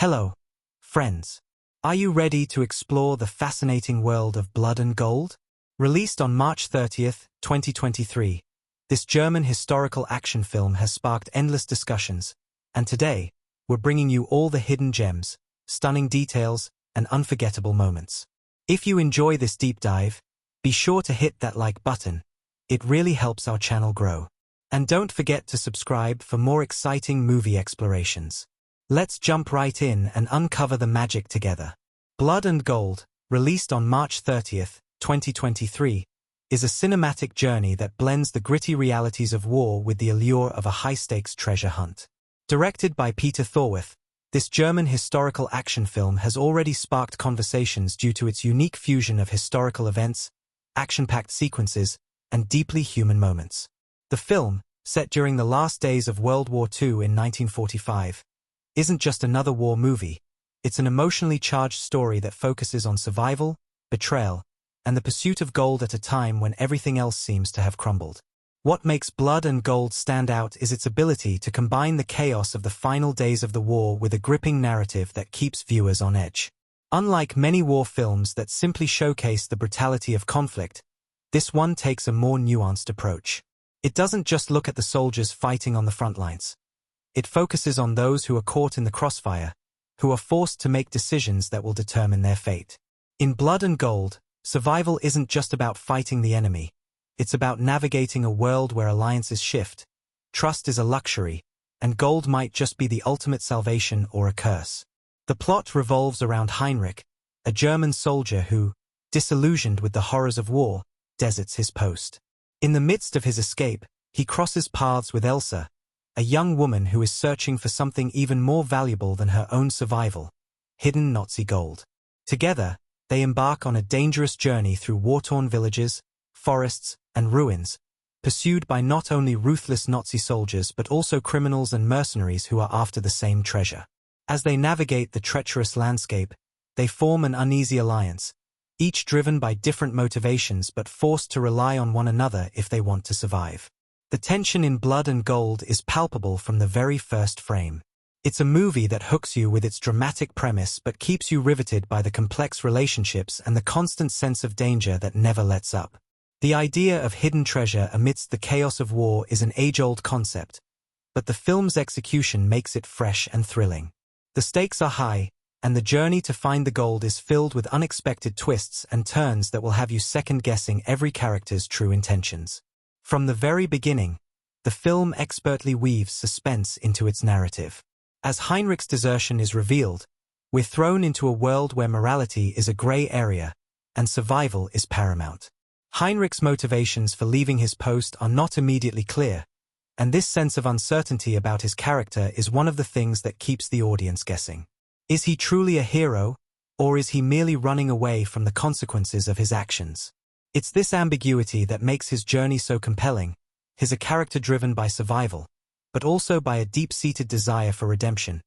Hello, friends. Are you ready to explore the fascinating world of Blood and Gold? Released on March 30th, 2023, this German historical action film has sparked endless discussions, and today, we're bringing you all the hidden gems, stunning details, and unforgettable moments. If you enjoy this deep dive, be sure to hit that like button. It really helps our channel grow. And don't forget to subscribe for more exciting movie explorations. Let's jump right in and uncover the magic together. Blood and Gold, released on March 30th, 2023, is a cinematic journey that blends the gritty realities of war with the allure of a high-stakes treasure hunt. Directed by Peter Thorwarth, this German historical action film has already sparked conversations due to its unique fusion of historical events, action-packed sequences, and deeply human moments. The film, set during the last days of World War II in 1945, isn't just another war movie. It's an emotionally charged story that focuses on survival, betrayal, and the pursuit of gold at a time when everything else seems to have crumbled. What makes Blood and Gold stand out is its ability to combine the chaos of the final days of the war with a gripping narrative that keeps viewers on edge. Unlike many war films that simply showcase the brutality of conflict, this one takes a more nuanced approach. It doesn't just look at the soldiers fighting on the front lines. It focuses on those who are caught in the crossfire, who are forced to make decisions that will determine their fate. In Blood and Gold, survival isn't just about fighting the enemy. It's about navigating a world where alliances shift, trust is a luxury, and gold might just be the ultimate salvation or a curse. The plot revolves around Heinrich, a German soldier who, disillusioned with the horrors of war, deserts his post. In the midst of his escape, he crosses paths with Elsa, a young woman who is searching for something even more valuable than her own survival: hidden Nazi gold. Together, they embark on a dangerous journey through war-torn villages, forests, and ruins, pursued by not only ruthless Nazi soldiers but also criminals and mercenaries who are after the same treasure. As they navigate the treacherous landscape, they form an uneasy alliance, each driven by different motivations but forced to rely on one another if they want to survive. The tension in Blood and Gold is palpable from the very first frame. It's a movie that hooks you with its dramatic premise but keeps you riveted by the complex relationships and the constant sense of danger that never lets up. The idea of hidden treasure amidst the chaos of war is an age-old concept, but the film's execution makes it fresh and thrilling. The stakes are high, and the journey to find the gold is filled with unexpected twists and turns that will have you second-guessing every character's true intentions. From the very beginning, the film expertly weaves suspense into its narrative. As Heinrich's desertion is revealed, we're thrown into a world where morality is a gray area, and survival is paramount. Heinrich's motivations for leaving his post are not immediately clear, and this sense of uncertainty about his character is one of the things that keeps the audience guessing. Is he truly a hero, or is he merely running away from the consequences of his actions? It's this ambiguity that makes his journey so compelling. He's a character driven by survival, but also by a deep-seated desire for redemption,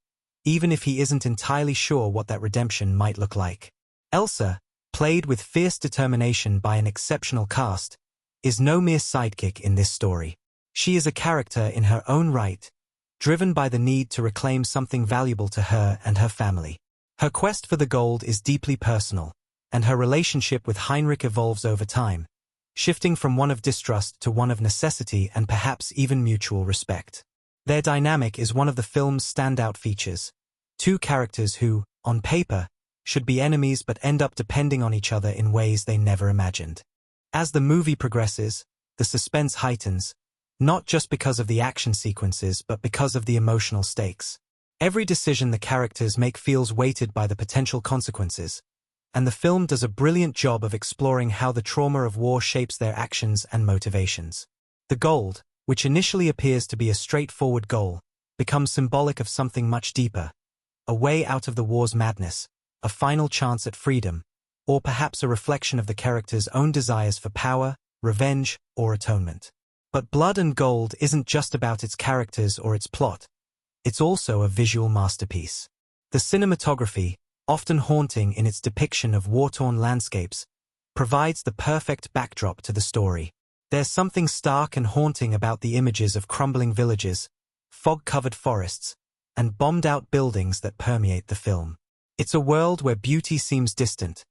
even if he isn't entirely sure what that redemption might look like. Elsa, played with fierce determination by an exceptional cast, is no mere sidekick in this story. She is a character in her own right, driven by the need to reclaim something valuable to her and her family. Her quest for the gold is deeply personal, and her relationship with Heinrich evolves over time, shifting from one of distrust to one of necessity and perhaps even mutual respect. Their dynamic is one of the film's standout features. Two characters who, on paper, should be enemies but end up depending on each other in ways they never imagined. As the movie progresses, the suspense heightens, not just because of the action sequences but because of the emotional stakes. Every decision the characters make feels weighted by the potential consequences, and the film does a brilliant job of exploring how the trauma of war shapes their actions and motivations. The gold, which initially appears to be a straightforward goal, becomes symbolic of something much deeper: a way out of the war's madness, a final chance at freedom, or perhaps a reflection of the character's own desires for power, revenge, or atonement. But Blood and Gold isn't just about its characters or its plot. It's also a visual masterpiece. The cinematography, often haunting in its depiction of war-torn landscapes, provides the perfect backdrop to the story. There's something stark and haunting about the images of crumbling villages, fog-covered forests, and bombed-out buildings that permeate the film. It's a world where beauty seems distant,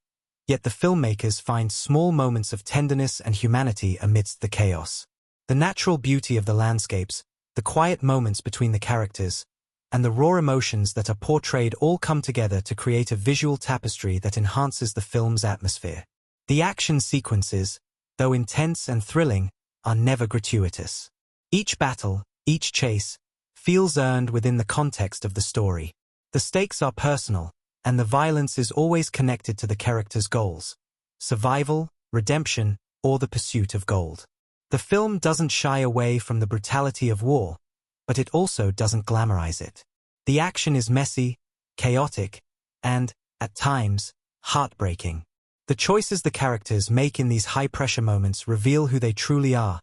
yet the filmmakers find small moments of tenderness and humanity amidst the chaos. The natural beauty of the landscapes, the quiet moments between the characters, and the raw emotions that are portrayed all come together to create a visual tapestry that enhances the film's atmosphere. The action sequences, though intense and thrilling, are never gratuitous. Each battle, each chase, feels earned within the context of the story. The stakes are personal, and the violence is always connected to the character's goals: survival, redemption, or the pursuit of gold. The film doesn't shy away from the brutality of war, but it also doesn't glamorize it. The action is messy, chaotic, and, at times, heartbreaking. The choices the characters make in these high-pressure moments reveal who they truly are,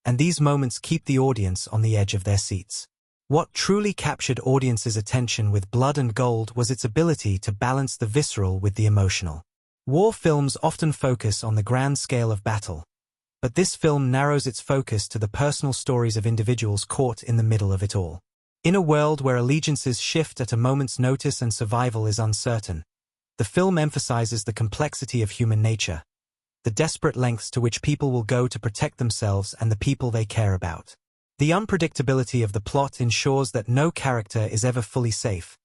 and these moments keep the audience on the edge of their seats. What truly captured audiences' attention with Blood and Gold was its ability to balance the visceral with the emotional. War films often focus on the grand scale of battle, but this film narrows its focus to the personal stories of individuals caught in the middle of it all. In a world where allegiances shift at a moment's notice and survival is uncertain, the film emphasizes the complexity of human nature, the desperate lengths to which people will go to protect themselves and the people they care about. The unpredictability of the plot ensures that no character is ever fully safe,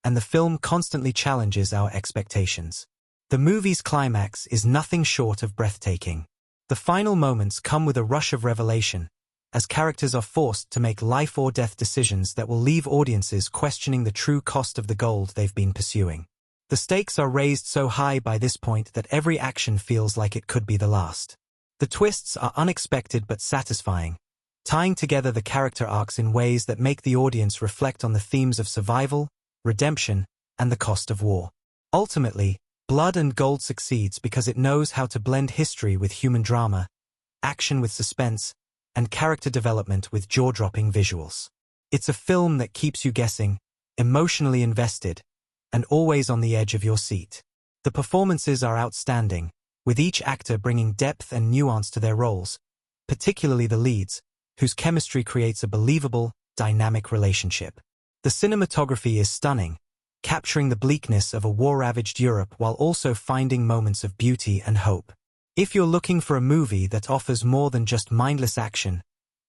and the film constantly challenges our expectations. The movie's climax is nothing short of breathtaking. The final moments come with a rush of revelation, as characters are forced to make life-or-death decisions that will leave audiences questioning the true cost of the gold they've been pursuing. The stakes are raised so high by this point that every action feels like it could be the last. The twists are unexpected but satisfying, tying together the character arcs in ways that make the audience reflect on the themes of survival, redemption, and the cost of war. Ultimately, Blood and Gold succeeds because it knows how to blend history with human drama, action with suspense, and character development with jaw-dropping visuals. It's a film that keeps you guessing, emotionally invested, and always on the edge of your seat. The performances are outstanding, with each actor bringing depth and nuance to their roles, particularly the leads, whose chemistry creates a believable, dynamic relationship. The cinematography is stunning, capturing the bleakness of a war-ravaged Europe while also finding moments of beauty and hope. If you're looking for a movie that offers more than just mindless action,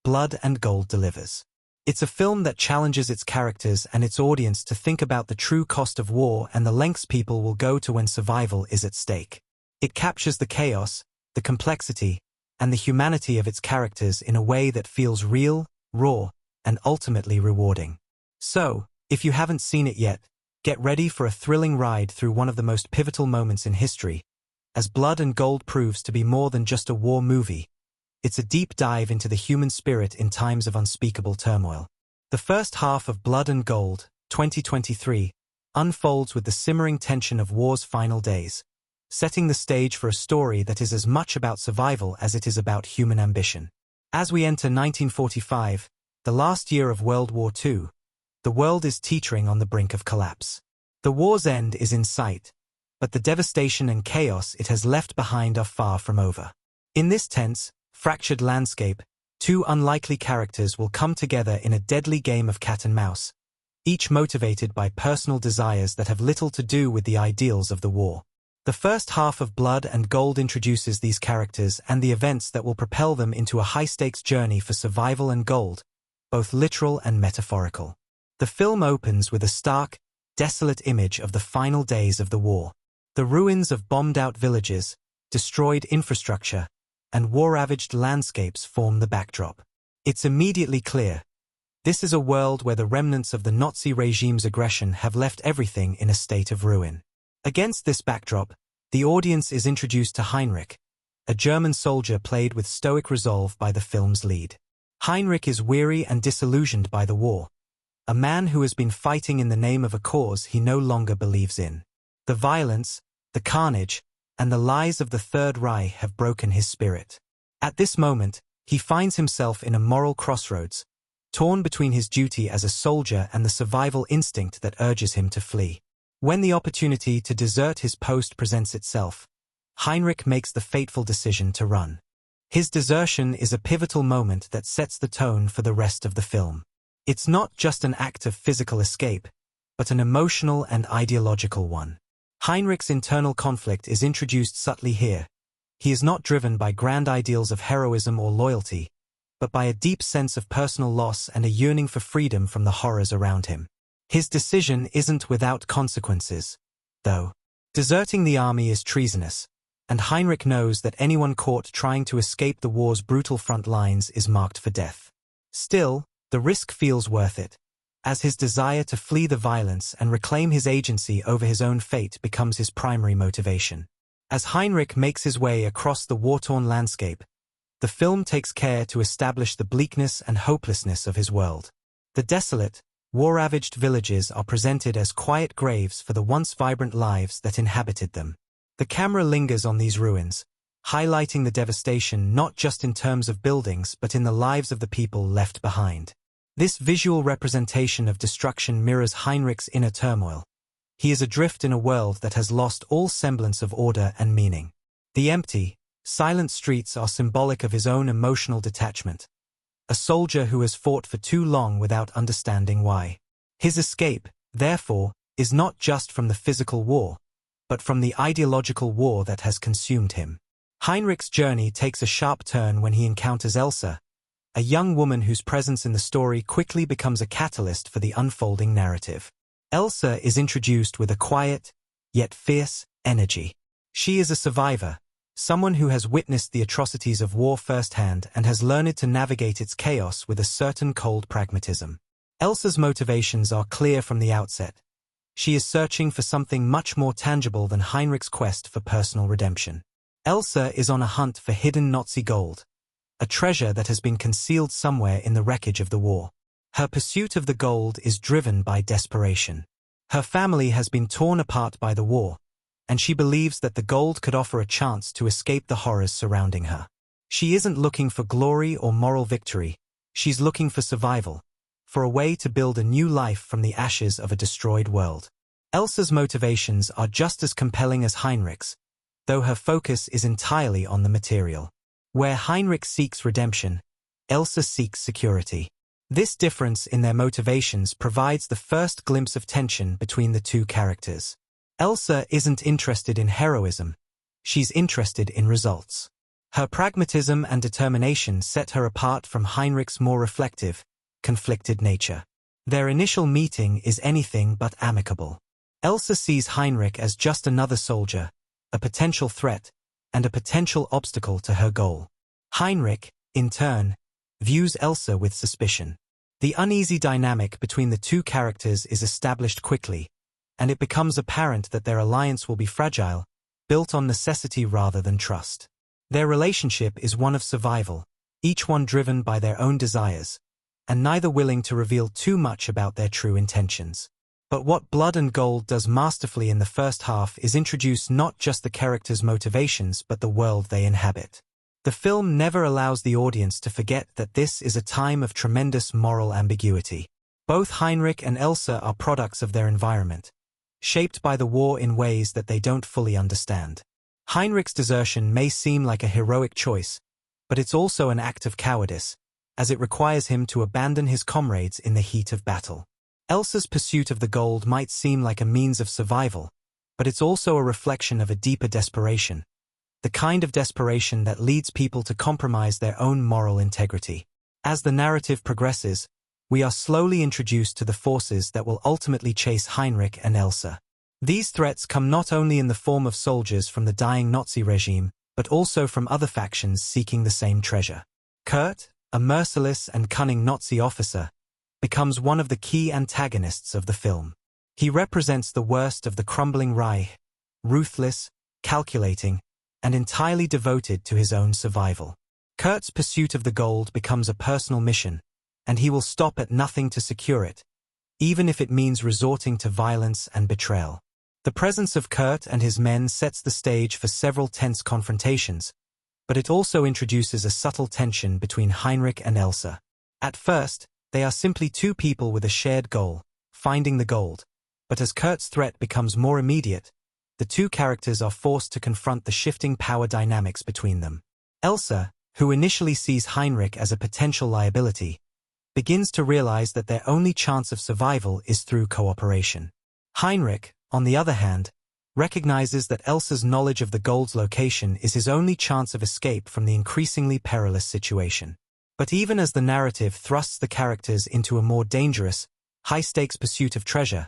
Blood and Gold delivers. It's a film that challenges its characters and its audience to think about the true cost of war and the lengths people will go to when survival is at stake. It captures the chaos, the complexity, and the humanity of its characters in a way that feels real, raw, and ultimately rewarding. So, if you haven't seen it yet, get ready for a thrilling ride through one of the most pivotal moments in history, as Blood and Gold proves to be more than just a war movie. It's a deep dive into the human spirit in times of unspeakable turmoil. The first half of Blood and Gold, 2023, unfolds with the simmering tension of war's final days, setting the stage for a story that is as much about survival as it is about human ambition. As we enter 1945, the last year of World War II, the world is teetering on the brink of collapse. The war's end is in sight, but the devastation and chaos it has left behind are far from over. In this tense, fractured landscape, two unlikely characters will come together in a deadly game of cat and mouse, each motivated by personal desires that have little to do with the ideals of the war. The first half of Blood and Gold introduces these characters and the events that will propel them into a high-stakes journey for survival and gold, both literal and metaphorical. The film opens with a stark, desolate image of the final days of the war. The ruins of bombed-out villages, destroyed infrastructure, and war-ravaged landscapes form the backdrop. It's immediately clear. This is a world where the remnants of the Nazi regime's aggression have left everything in a state of ruin. Against this backdrop, the audience is introduced to Heinrich, a German soldier played with stoic resolve by the film's lead. Heinrich is weary and disillusioned by the war, a man who has been fighting in the name of a cause he no longer believes in. The violence, the carnage, and the lies of the Third Reich have broken his spirit. At this moment, he finds himself in a moral crossroads, torn between his duty as a soldier and the survival instinct that urges him to flee. When the opportunity to desert his post presents itself, Heinrich makes the fateful decision to run. His desertion is a pivotal moment that sets the tone for the rest of the film. It's not just an act of physical escape, but an emotional and ideological one. Heinrich's internal conflict is introduced subtly here. He is not driven by grand ideals of heroism or loyalty, but by a deep sense of personal loss and a yearning for freedom from the horrors around him. His decision isn't without consequences, though. Deserting the army is treasonous, and Heinrich knows that anyone caught trying to escape the war's brutal front lines is marked for death. Still, the risk feels worth it, as his desire to flee the violence and reclaim his agency over his own fate becomes his primary motivation. As Heinrich makes his way across the war-torn landscape, the film takes care to establish the bleakness and hopelessness of his world. The desolate, war-ravaged villages are presented as quiet graves for the once vibrant lives that inhabited them. The camera lingers on these ruins, highlighting the devastation not just in terms of buildings but in the lives of the people left behind. This visual representation of destruction mirrors Heinrich's inner turmoil. He is adrift in a world that has lost all semblance of order and meaning. The empty, silent streets are symbolic of his own emotional detachment. A soldier who has fought for too long without understanding why. His escape, therefore, is not just from the physical war, but from the ideological war that has consumed him. Heinrich's journey takes a sharp turn when he encounters Elsa, a young woman whose presence in the story quickly becomes a catalyst for the unfolding narrative. Elsa is introduced with a quiet, yet fierce, energy. She is a survivor, someone who has witnessed the atrocities of war firsthand and has learned to navigate its chaos with a certain cold pragmatism. Elsa's motivations are clear from the outset. She is searching for something much more tangible than Heinrich's quest for personal redemption. Elsa is on a hunt for hidden Nazi gold, a treasure that has been concealed somewhere in the wreckage of the war. Her pursuit of the gold is driven by desperation. Her family has been torn apart by the war, and she believes that the gold could offer a chance to escape the horrors surrounding her. She isn't looking for glory or moral victory, she's looking for survival, for a way to build a new life from the ashes of a destroyed world. Elsa's motivations are just as compelling as Heinrich's, though her focus is entirely on the material. Where Heinrich seeks redemption, Elsa seeks security. This difference in their motivations provides the first glimpse of tension between the two characters. Elsa isn't interested in heroism, she's interested in results. Her pragmatism and determination set her apart from Heinrich's more reflective, conflicted nature. Their initial meeting is anything but amicable. Elsa sees Heinrich as just another soldier, a potential threat, and a potential obstacle to her goal. Heinrich, in turn, views Elsa with suspicion. The uneasy dynamic between the two characters is established quickly, and it becomes apparent that their alliance will be fragile, built on necessity rather than trust. Their relationship is one of survival, each one driven by their own desires, and neither willing to reveal too much about their true intentions. But what Blood and Gold does masterfully in the first half is introduce not just the characters' motivations but the world they inhabit. The film never allows the audience to forget that this is a time of tremendous moral ambiguity. Both Heinrich and Elsa are products of their environment, shaped by the war in ways that they don't fully understand. Heinrich's desertion may seem like a heroic choice, but it's also an act of cowardice, as it requires him to abandon his comrades in the heat of battle. Elsa's pursuit of the gold might seem like a means of survival, but it's also a reflection of a deeper desperation, the kind of desperation that leads people to compromise their own moral integrity. As the narrative progresses, we are slowly introduced to the forces that will ultimately chase Heinrich and Elsa. These threats come not only in the form of soldiers from the dying Nazi regime, but also from other factions seeking the same treasure. Kurt, a merciless and cunning Nazi officer, becomes one of the key antagonists of the film. He represents the worst of the crumbling Reich, ruthless, calculating, and entirely devoted to his own survival. Kurt's pursuit of the gold becomes a personal mission, and he will stop at nothing to secure it, even if it means resorting to violence and betrayal. The presence of Kurt and his men sets the stage for several tense confrontations, but it also introduces a subtle tension between Heinrich and Elsa. At first, they are simply two people with a shared goal, finding the gold, but as Kurt's threat becomes more immediate, the two characters are forced to confront the shifting power dynamics between them. Elsa, who initially sees Heinrich as a potential liability, begins to realize that their only chance of survival is through cooperation. Heinrich, on the other hand, recognizes that Elsa's knowledge of the gold's location is his only chance of escape from the increasingly perilous situation. But even as the narrative thrusts the characters into a more dangerous, high-stakes pursuit of treasure,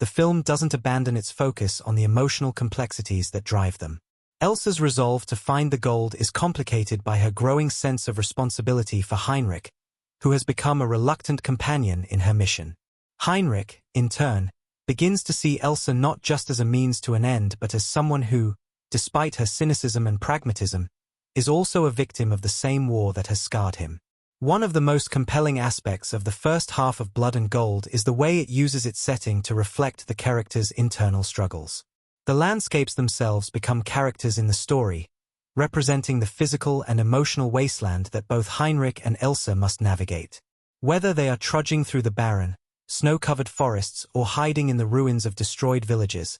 the film doesn't abandon its focus on the emotional complexities that drive them. Elsa's resolve to find the gold is complicated by her growing sense of responsibility for Heinrich, who has become a reluctant companion in her mission. Heinrich, in turn, begins to see Elsa not just as a means to an end but as someone who, despite her cynicism and pragmatism, is also a victim of the same war that has scarred him. One of the most compelling aspects of the first half of Blood and Gold is the way it uses its setting to reflect the characters' internal struggles. The landscapes themselves become characters in the story, representing the physical and emotional wasteland that both Heinrich and Elsa must navigate. Whether they are trudging through the barren, snow-covered forests or hiding in the ruins of destroyed villages,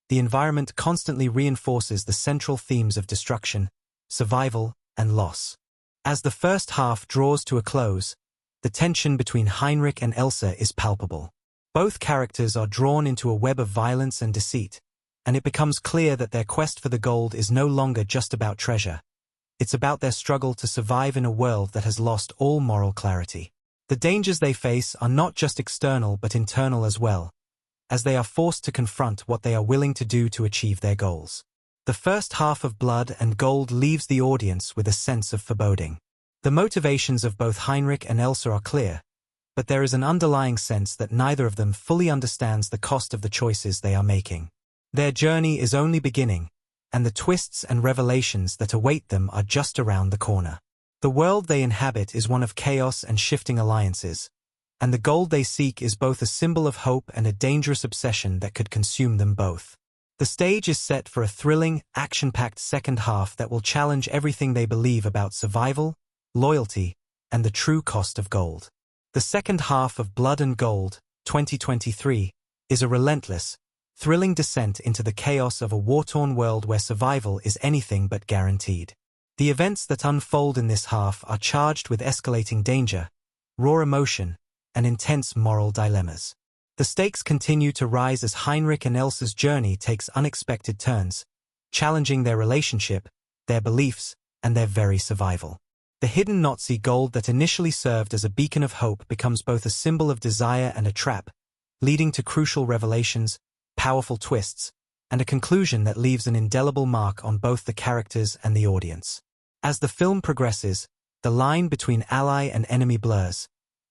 the environment constantly reinforces the central themes of destruction, survival, and loss. As the first half draws to a close, the tension between Heinrich and Elsa is palpable. Both characters are drawn into a web of violence and deceit, and it becomes clear that their quest for the gold is no longer just about treasure. It's about their struggle to survive in a world that has lost all moral clarity. The dangers they face are not just external but internal as well, as they are forced to confront what they are willing to do to achieve their goals. The first half of Blood and Gold leaves the audience with a sense of foreboding. The motivations of both Heinrich and Elsa are clear, but there is an underlying sense that neither of them fully understands the cost of the choices they are making. Their journey is only beginning, and the twists and revelations that await them are just around the corner. The world they inhabit is one of chaos and shifting alliances, and the gold they seek is both a symbol of hope and a dangerous obsession that could consume them both. The stage is set for a thrilling, action-packed second half that will challenge everything they believe about survival, loyalty, and the true cost of gold. The second half of Blood and Gold, 2023, is a relentless, thrilling descent into the chaos of a war-torn world where survival is anything but guaranteed. The events that unfold in this half are charged with escalating danger, raw emotion, and intense moral dilemmas. The stakes continue to rise as Heinrich and Elsa's journey takes unexpected turns, challenging their relationship, their beliefs, and their very survival. The hidden Nazi gold that initially served as a beacon of hope becomes both a symbol of desire and a trap, leading to crucial revelations, powerful twists, and a conclusion that leaves an indelible mark on both the characters and the audience. As the film progresses, the line between ally and enemy blurs,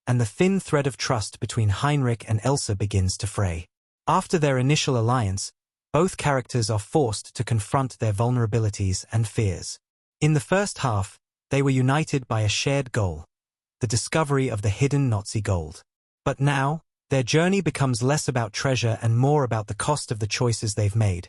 and the thin thread of trust between Heinrich and Elsa begins to fray. After their initial alliance, both characters are forced to confront their vulnerabilities and fears. In the first half, they were united by a shared goal, the discovery of the hidden Nazi gold. But now, their journey becomes less about treasure and more about the cost of the choices they've made,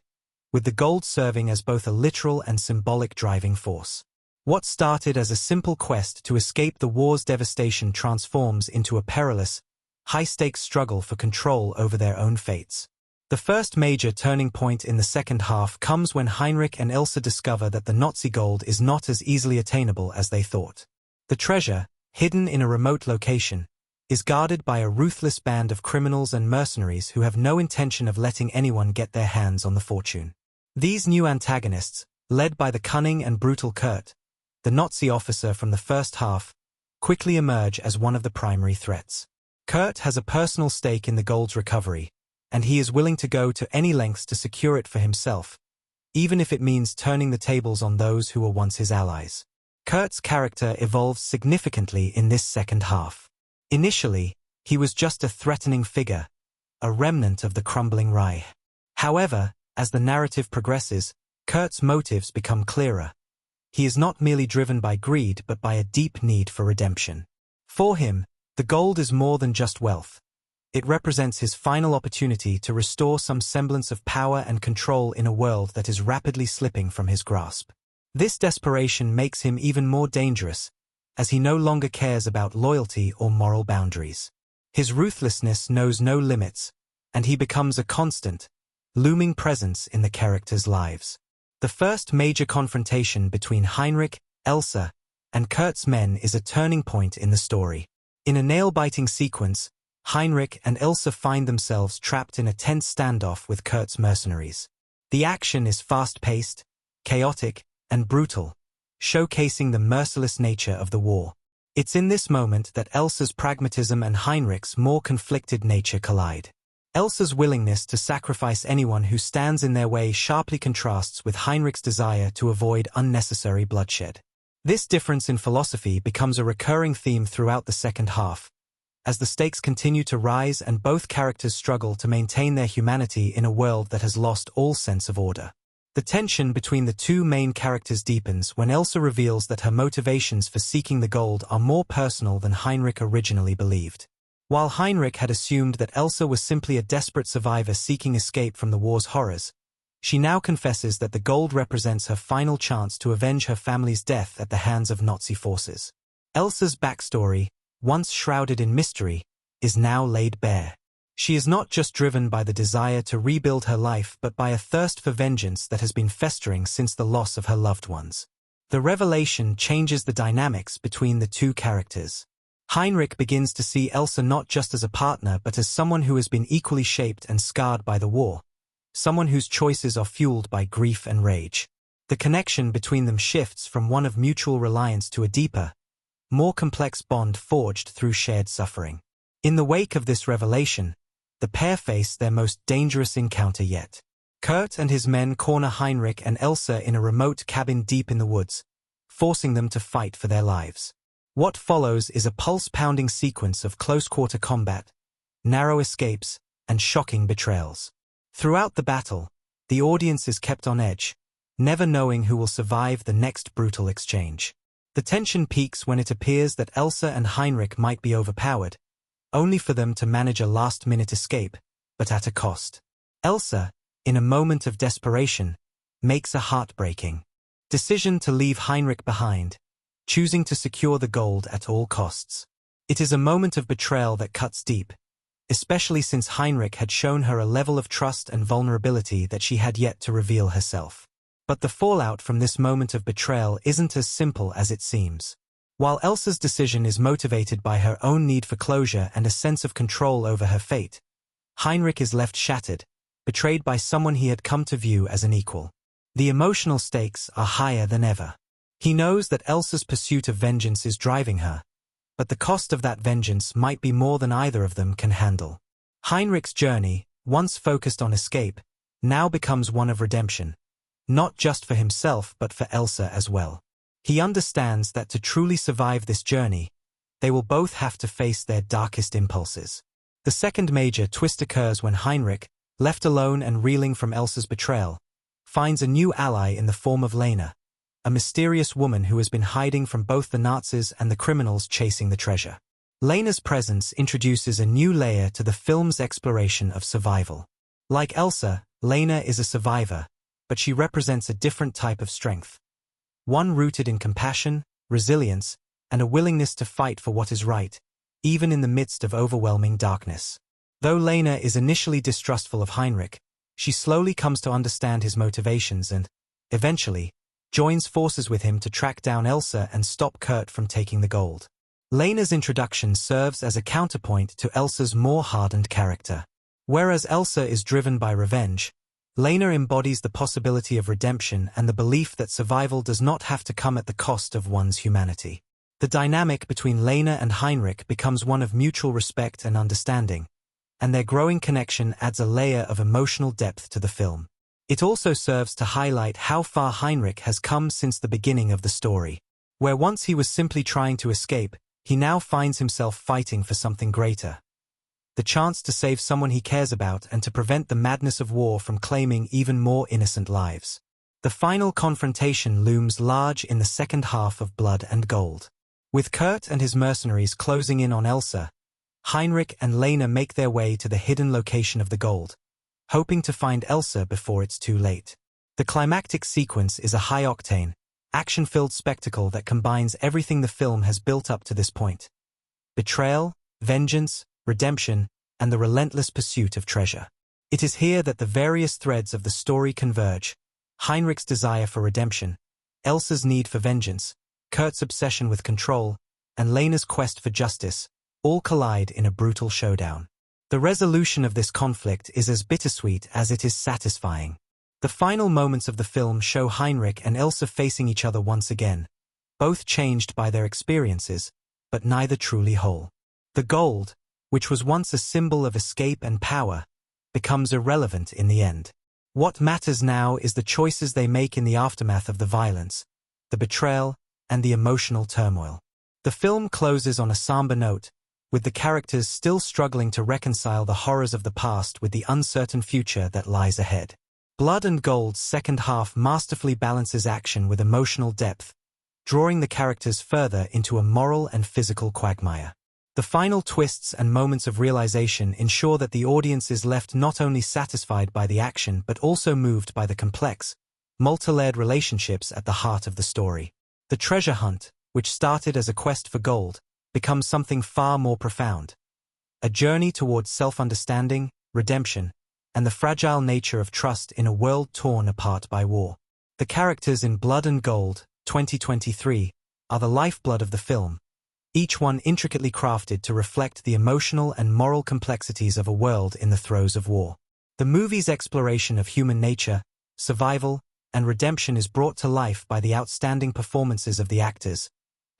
with the gold serving as both a literal and symbolic driving force. What started as a simple quest to escape the war's devastation transforms into a perilous, high-stakes struggle for control over their own fates. The first major turning point in the second half comes when Heinrich and Elsa discover that the Nazi gold is not as easily attainable as they thought. The treasure, hidden in a remote location, is guarded by a ruthless band of criminals and mercenaries who have no intention of letting anyone get their hands on the fortune. These new antagonists, led by the cunning and brutal Kurt, the Nazi officer from the first half, quickly emerge as one of the primary threats. Kurt has a personal stake in the gold's recovery, and he is willing to go to any lengths to secure it for himself, even if it means turning the tables on those who were once his allies. Kurt's character evolves significantly in this second half. Initially, he was just a threatening figure, a remnant of the crumbling Reich. However, as the narrative progresses, Kurt's motives become clearer. He is not merely driven by greed but by a deep need for redemption. For him, the gold is more than just wealth. It represents his final opportunity to restore some semblance of power and control in a world that is rapidly slipping from his grasp. This desperation makes him even more dangerous, as he no longer cares about loyalty or moral boundaries. His ruthlessness knows no limits, and he becomes a constant, looming presence in the characters' lives. The first major confrontation between Heinrich, Elsa, and Kurt's men is a turning point in the story. In a nail-biting sequence, Heinrich and Ilse find themselves trapped in a tense standoff with Kurt's mercenaries. The action is fast-paced, chaotic, and brutal, showcasing the merciless nature of the war. It's in this moment that Elsa's pragmatism and Heinrich's more conflicted nature collide. Elsa's willingness to sacrifice anyone who stands in their way sharply contrasts with Heinrich's desire to avoid unnecessary bloodshed. This difference in philosophy becomes a recurring theme throughout the second half, as the stakes continue to rise and both characters struggle to maintain their humanity in a world that has lost all sense of order. The tension between the two main characters deepens when Elsa reveals that her motivations for seeking the gold are more personal than Heinrich originally believed. While Heinrich had assumed that Elsa was simply a desperate survivor seeking escape from the war's horrors, she now confesses that the gold represents her final chance to avenge her family's death at the hands of Nazi forces. Elsa's backstory, once shrouded in mystery, is now laid bare. She is not just driven by the desire to rebuild her life but by a thirst for vengeance that has been festering since the loss of her loved ones. The revelation changes the dynamics between the two characters. Heinrich begins to see Elsa not just as a partner but as someone who has been equally shaped and scarred by the war, someone whose choices are fueled by grief and rage. The connection between them shifts from one of mutual reliance to a deeper, more complex bond forged through shared suffering. In the wake of this revelation, the pair face their most dangerous encounter yet. Kurt and his men corner Heinrich and Elsa in a remote cabin deep in the woods, forcing them to fight for their lives. What follows is a pulse-pounding sequence of close-quarter combat, narrow escapes, and shocking betrayals. Throughout the battle, the audience is kept on edge, never knowing who will survive the next brutal exchange. The tension peaks when it appears that Elsa and Heinrich might be overpowered, only for them to manage a last-minute escape, but at a cost. Elsa, in a moment of desperation, makes a heartbreaking decision to leave Heinrich behind, choosing to secure the gold at all costs. It is a moment of betrayal that cuts deep, especially since Heinrich had shown her a level of trust and vulnerability that she had yet to reveal herself. But the fallout from this moment of betrayal isn't as simple as it seems. While Elsa's decision is motivated by her own need for closure and a sense of control over her fate, Heinrich is left shattered, betrayed by someone he had come to view as an equal. The emotional stakes are higher than ever. He knows that Elsa's pursuit of vengeance is driving her, but the cost of that vengeance might be more than either of them can handle. Heinrich's journey, once focused on escape, now becomes one of redemption, not just for himself but for Elsa as well. He understands that to truly survive this journey, they will both have to face their darkest impulses. The second major twist occurs when Heinrich, left alone and reeling from Elsa's betrayal, finds a new ally in the form of Lena, a mysterious woman who has been hiding from both the Nazis and the criminals chasing the treasure. Lena's presence introduces a new layer to the film's exploration of survival. Like Elsa, Lena is a survivor, but she represents a different type of strength. One rooted in compassion, resilience, and a willingness to fight for what is right, even in the midst of overwhelming darkness. Though Lena is initially distrustful of Heinrich, she slowly comes to understand his motivations and, eventually, joins forces with him to track down Elsa and stop Kurt from taking the gold. Lena's introduction serves as a counterpoint to Elsa's more hardened character. Whereas Elsa is driven by revenge, Lena embodies the possibility of redemption and the belief that survival does not have to come at the cost of one's humanity. The dynamic between Lena and Heinrich becomes one of mutual respect and understanding, and their growing connection adds a layer of emotional depth to the film. It also serves to highlight how far Heinrich has come since the beginning of the story. Where once he was simply trying to escape, he now finds himself fighting for something greater. The chance to save someone he cares about and to prevent the madness of war from claiming even more innocent lives. The final confrontation looms large in the second half of Blood and Gold. With Kurt and his mercenaries closing in on Elsa, Heinrich and Lena make their way to the hidden location of the gold, hoping to find Elsa before it's too late. The climactic sequence is a high-octane, action-filled spectacle that combines everything the film has built up to this point: betrayal, vengeance, redemption, and the relentless pursuit of treasure. It is here that the various threads of the story converge: Heinrich's desire for redemption, Elsa's need for vengeance, Kurt's obsession with control, and Lena's quest for justice, all collide in a brutal showdown. The resolution of this conflict is as bittersweet as it is satisfying. The final moments of the film show Heinrich and Elsa facing each other once again, both changed by their experiences, but neither truly whole. The gold, which was once a symbol of escape and power, becomes irrelevant in the end. What matters now is the choices they make in the aftermath of the violence, the betrayal, and the emotional turmoil. The film closes on a somber note, with the characters still struggling to reconcile the horrors of the past with the uncertain future that lies ahead. Blood and Gold's second half masterfully balances action with emotional depth, drawing the characters further into a moral and physical quagmire. The final twists and moments of realization ensure that the audience is left not only satisfied by the action but also moved by the complex, multi-layered relationships at the heart of the story. The treasure hunt, which started as a quest for gold, becomes something far more profound. A journey towards self-understanding, redemption, and the fragile nature of trust in a world torn apart by war. The characters in Blood and Gold, 2023, are the lifeblood of the film, each one intricately crafted to reflect the emotional and moral complexities of a world in the throes of war. The movie's exploration of human nature, survival, and redemption is brought to life by the outstanding performances of the actors,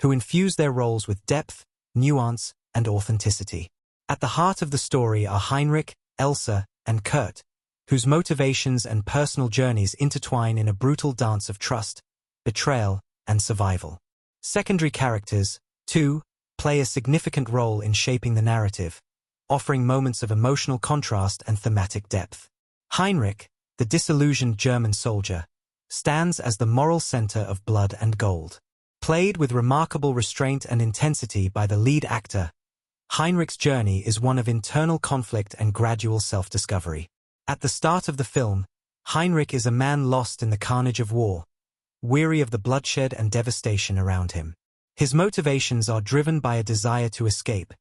who infuse their roles with depth, nuance, and authenticity. At the heart of the story are Heinrich, Elsa, and Kurt, whose motivations and personal journeys intertwine in a brutal dance of trust, betrayal, and survival. Secondary characters, too, play a significant role in shaping the narrative, offering moments of emotional contrast and thematic depth. Heinrich, the disillusioned German soldier, stands as the moral center of Blood and Gold. Played with remarkable restraint and intensity by the lead actor, Heinrich's journey is one of internal conflict and gradual self-discovery. At the start of the film, Heinrich is a man lost in the carnage of war, weary of the bloodshed and devastation around him. His motivations are driven by a desire to escape,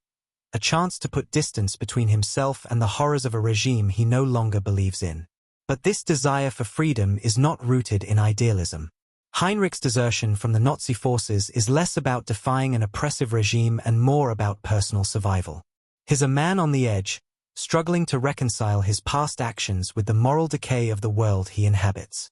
a chance to put distance between himself and the horrors of a regime he no longer believes in. But this desire for freedom is not rooted in idealism. Heinrich's desertion from the Nazi forces is less about defying an oppressive regime and more about personal survival. He's a man on the edge, struggling to reconcile his past actions with the moral decay of the world he inhabits.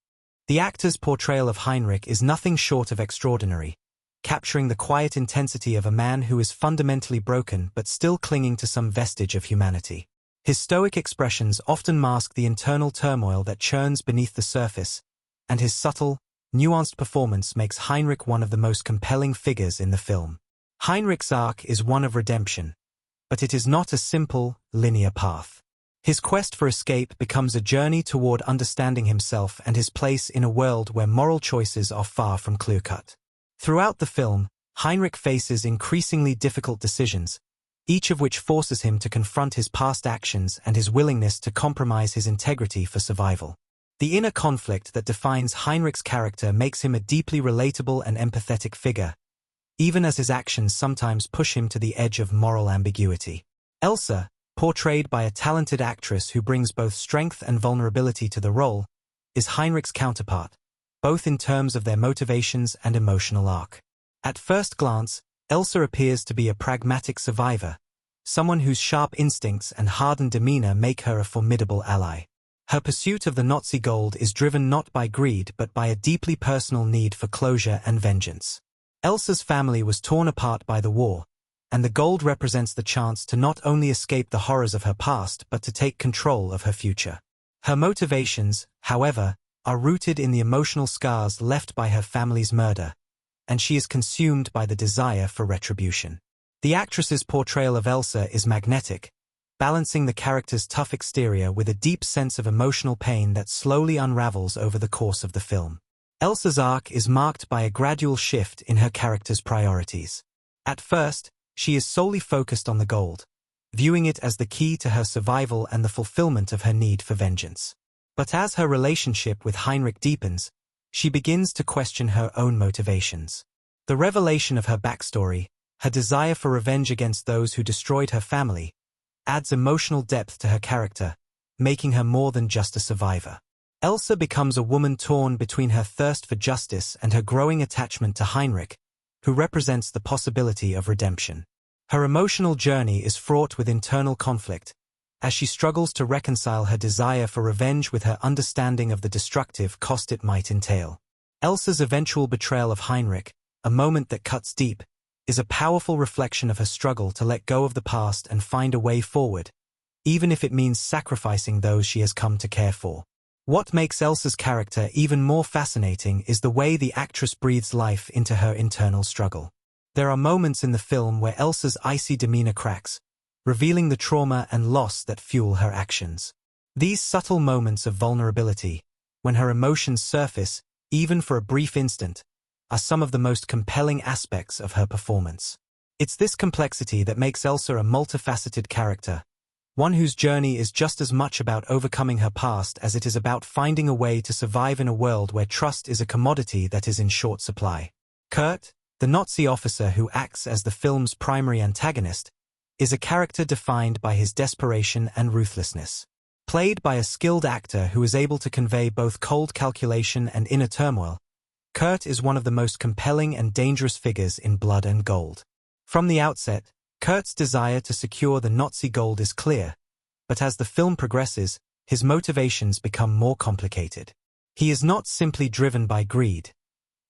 The actor's portrayal of Heinrich is nothing short of extraordinary, capturing the quiet intensity of a man who is fundamentally broken but still clinging to some vestige of humanity. His stoic expressions often mask the internal turmoil that churns beneath the surface, and his subtle, nuanced performance makes Heinrich one of the most compelling figures in the film. Heinrich's arc is one of redemption, but it is not a simple, linear path. His quest for escape becomes a journey toward understanding himself and his place in a world where moral choices are far from clear-cut. Throughout the film, Heinrich faces increasingly difficult decisions, each of which forces him to confront his past actions and his willingness to compromise his integrity for survival. The inner conflict that defines Heinrich's character makes him a deeply relatable and empathetic figure, even as his actions sometimes push him to the edge of moral ambiguity. Elsa, portrayed by a talented actress who brings both strength and vulnerability to the role, is Heinrich's counterpart, both in terms of their motivations and emotional arc. At first glance, Elsa appears to be a pragmatic survivor, someone whose sharp instincts and hardened demeanor make her a formidable ally. Her pursuit of the Nazi gold is driven not by greed but by a deeply personal need for closure and vengeance. Elsa's family was torn apart by the war, and the gold represents the chance to not only escape the horrors of her past but to take control of her future. Her motivations, however, are rooted in the emotional scars left by her family's murder, and she is consumed by the desire for retribution. The actress's portrayal of Elsa is magnetic, balancing the character's tough exterior with a deep sense of emotional pain that slowly unravels over the course of the film. Elsa's arc is marked by a gradual shift in her character's priorities. At first, she is solely focused on the gold, viewing it as the key to her survival and the fulfillment of her need for vengeance. But as her relationship with Heinrich deepens, she begins to question her own motivations. The revelation of her backstory, her desire for revenge against those who destroyed her family, adds emotional depth to her character, making her more than just a survivor. Elsa becomes a woman torn between her thirst for justice and her growing attachment to Heinrich, who represents the possibility of redemption. Her emotional journey is fraught with internal conflict, as she struggles to reconcile her desire for revenge with her understanding of the destructive cost it might entail. Elsa's eventual betrayal of Heinrich, a moment that cuts deep, is a powerful reflection of her struggle to let go of the past and find a way forward, even if it means sacrificing those she has come to care for. What makes Elsa's character even more fascinating is the way the actress breathes life into her internal struggle. There are moments in the film where Elsa's icy demeanor cracks, revealing the trauma and loss that fuel her actions. These subtle moments of vulnerability, when her emotions surface, even for a brief instant, are some of the most compelling aspects of her performance. It's this complexity that makes Elsa a multifaceted character, one whose journey is just as much about overcoming her past as it is about finding a way to survive in a world where trust is a commodity that is in short supply. Kurt, the Nazi officer who acts as the film's primary antagonist, is a character defined by his desperation and ruthlessness. Played by a skilled actor who is able to convey both cold calculation and inner turmoil, Kurt is one of the most compelling and dangerous figures in Blood and Gold. From the outset, Kurt's desire to secure the Nazi gold is clear, but as the film progresses, his motivations become more complicated. He is not simply driven by greed.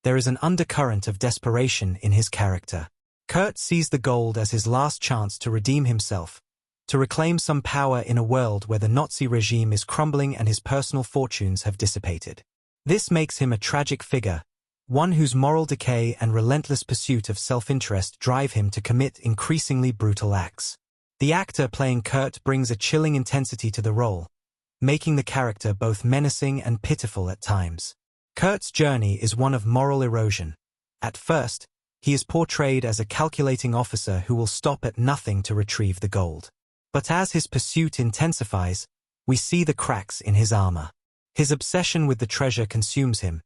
There is an undercurrent of desperation in his character. Kurt sees the gold as his last chance to redeem himself, to reclaim some power in a world where the Nazi regime is crumbling and his personal fortunes have dissipated. This makes him a tragic figure, one whose moral decay and relentless pursuit of self-interest drive him to commit increasingly brutal acts. The actor playing Kurt brings a chilling intensity to the role, making the character both menacing and pitiful at times. Kurt's journey is one of moral erosion. At first, he is portrayed as a calculating officer who will stop at nothing to retrieve the gold. But as his pursuit intensifies, we see the cracks in his armor. His obsession with the treasure consumes him,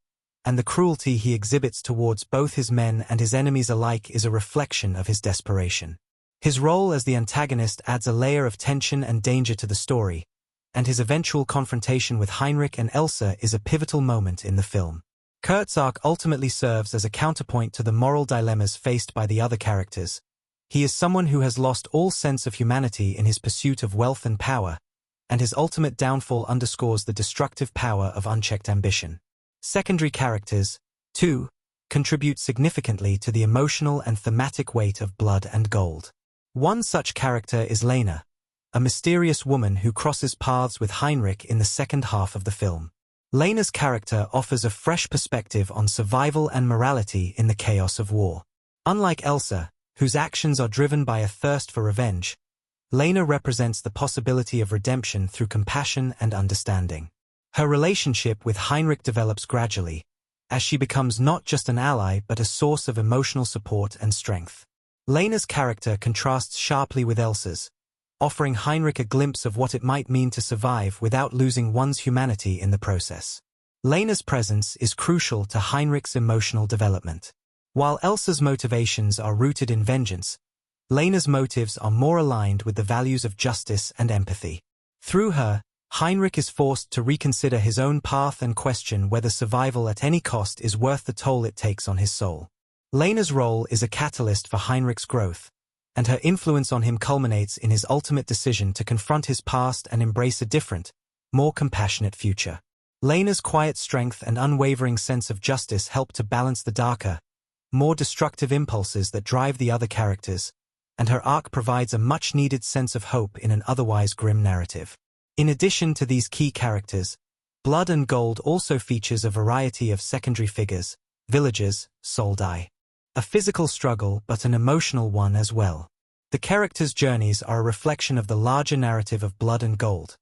and the cruelty he exhibits towards both his men and his enemies alike is a reflection of his desperation. His role as the antagonist adds a layer of tension and danger to the story, and his eventual confrontation with Heinrich and Elsa is a pivotal moment in the film. Kurt's arc ultimately serves as a counterpoint to the moral dilemmas faced by the other characters. He is someone who has lost all sense of humanity in his pursuit of wealth and power, and his ultimate downfall underscores the destructive power of unchecked ambition. Secondary characters, too, contribute significantly to the emotional and thematic weight of Blood and Gold. One such character is Lena, a mysterious woman who crosses paths with Heinrich in the second half of the film. Lena's character offers a fresh perspective on survival and morality in the chaos of war. Unlike Elsa, whose actions are driven by a thirst for revenge, Lena represents the possibility of redemption through compassion and understanding. Her relationship with Heinrich develops gradually, as she becomes not just an ally but a source of emotional support and strength. Lena's character contrasts sharply with Elsa's, offering Heinrich a glimpse of what it might mean to survive without losing one's humanity in the process. Lena's presence is crucial to Heinrich's emotional development. While Elsa's motivations are rooted in vengeance, Lena's motives are more aligned with the values of justice and empathy. Through her, Heinrich is forced to reconsider his own path and question whether survival at any cost is worth the toll it takes on his soul. Lena's role is a catalyst for Heinrich's growth, and her influence on him culminates in his ultimate decision to confront his past and embrace a different, more compassionate future. Lena's quiet strength and unwavering sense of justice help to balance the darker, more destructive impulses that drive the other characters, and her arc provides a much-needed sense of hope in an otherwise grim narrative. In addition to these key characters, Blood and Gold also features a variety of secondary figures, villagers, soldai. A physical struggle but an emotional one as well. The characters' journeys are a reflection of the larger narrative of Blood and Gold,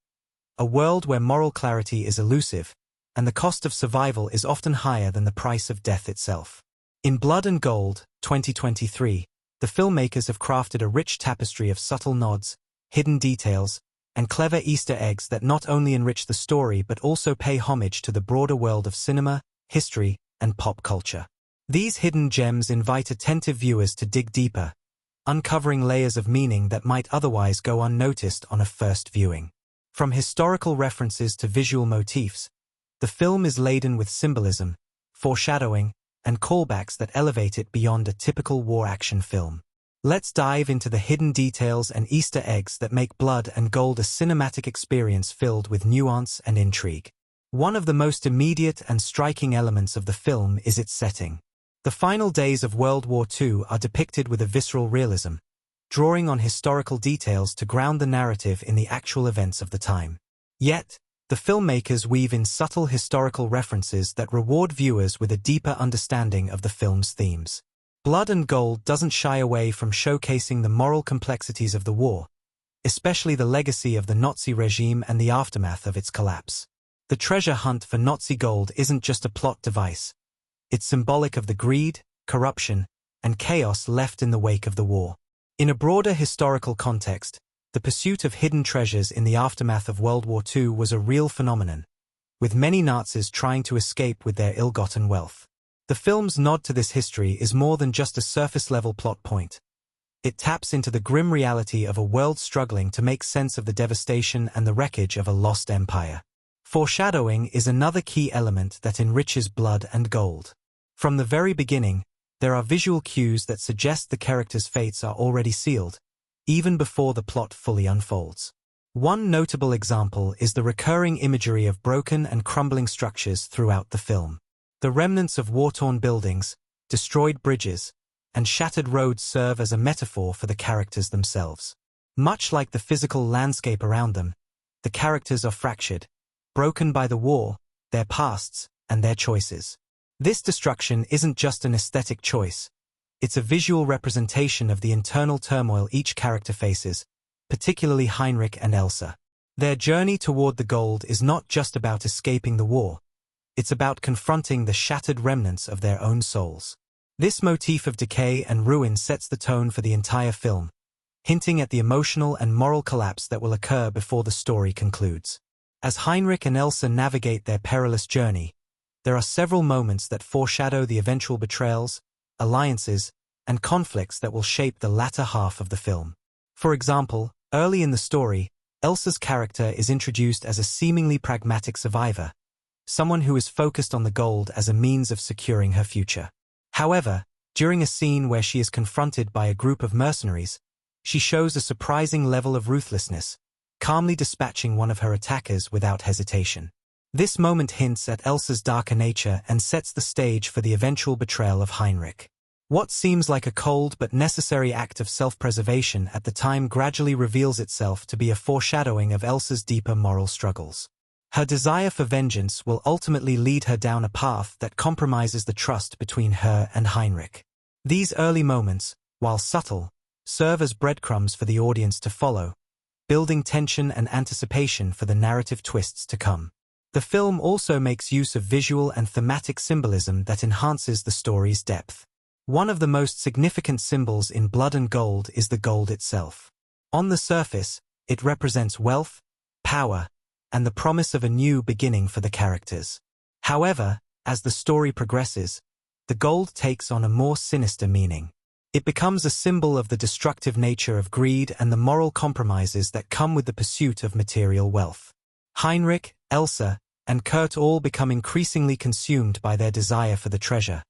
a world where moral clarity is elusive, and the cost of survival is often higher than the price of death itself. In Blood and Gold, 2023, the filmmakers have crafted a rich tapestry of subtle nods, hidden details, and clever Easter eggs that not only enrich the story but also pay homage to the broader world of cinema, history, and pop culture. These hidden gems invite attentive viewers to dig deeper, uncovering layers of meaning that might otherwise go unnoticed on a first viewing. From historical references to visual motifs, the film is laden with symbolism, foreshadowing, and callbacks that elevate it beyond a typical war action film. Let's dive into the hidden details and Easter eggs that make Blood and Gold a cinematic experience filled with nuance and intrigue. One of the most immediate and striking elements of the film is its setting. The final days of World War II are depicted with a visceral realism, drawing on historical details to ground the narrative in the actual events of the time. Yet, the filmmakers weave in subtle historical references that reward viewers with a deeper understanding of the film's themes. Blood and Gold doesn't shy away from showcasing the moral complexities of the war, especially the legacy of the Nazi regime and the aftermath of its collapse. The treasure hunt for Nazi gold isn't just a plot device. It's symbolic of the greed, corruption, and chaos left in the wake of the war. In a broader historical context, the pursuit of hidden treasures in the aftermath of World War II was a real phenomenon, with many Nazis trying to escape with their ill-gotten wealth. The film's nod to this history is more than just a surface-level plot point. It taps into the grim reality of a world struggling to make sense of the devastation and the wreckage of a lost empire. Foreshadowing is another key element that enriches Blood and Gold. From the very beginning, there are visual cues that suggest the characters' fates are already sealed, even before the plot fully unfolds. One notable example is the recurring imagery of broken and crumbling structures throughout the film. The remnants of war-torn buildings, destroyed bridges, and shattered roads serve as a metaphor for the characters themselves. Much like the physical landscape around them, the characters are fractured, broken by the war, their pasts, and their choices. This destruction isn't just an aesthetic choice. It's a visual representation of the internal turmoil each character faces, particularly Heinrich and Elsa. Their journey toward the gold is not just about escaping the war. It's about confronting the shattered remnants of their own souls. This motif of decay and ruin sets the tone for the entire film, hinting at the emotional and moral collapse that will occur before the story concludes. As Heinrich and Elsa navigate their perilous journey, there are several moments that foreshadow the eventual betrayals, alliances, and conflicts that will shape the latter half of the film. For example, early in the story, Elsa's character is introduced as a seemingly pragmatic survivor, someone who is focused on the gold as a means of securing her future. However, during a scene where she is confronted by a group of mercenaries, she shows a surprising level of ruthlessness, calmly dispatching one of her attackers without hesitation. This moment hints at Elsa's darker nature and sets the stage for the eventual betrayal of Heinrich. What seems like a cold but necessary act of self-preservation at the time gradually reveals itself to be a foreshadowing of Elsa's deeper moral struggles. Her desire for vengeance will ultimately lead her down a path that compromises the trust between her and Heinrich. These early moments, while subtle, serve as breadcrumbs for the audience to follow, building tension and anticipation for the narrative twists to come. The film also makes use of visual and thematic symbolism that enhances the story's depth. One of the most significant symbols in Blood and Gold is the gold itself. On the surface, it represents wealth, power, and the promise of a new beginning for the characters. However, as the story progresses, the gold takes on a more sinister meaning. It becomes a symbol of the destructive nature of greed and the moral compromises that come with the pursuit of material wealth. Heinrich, Elsa, and Kurt all become increasingly consumed by their desire for the treasure,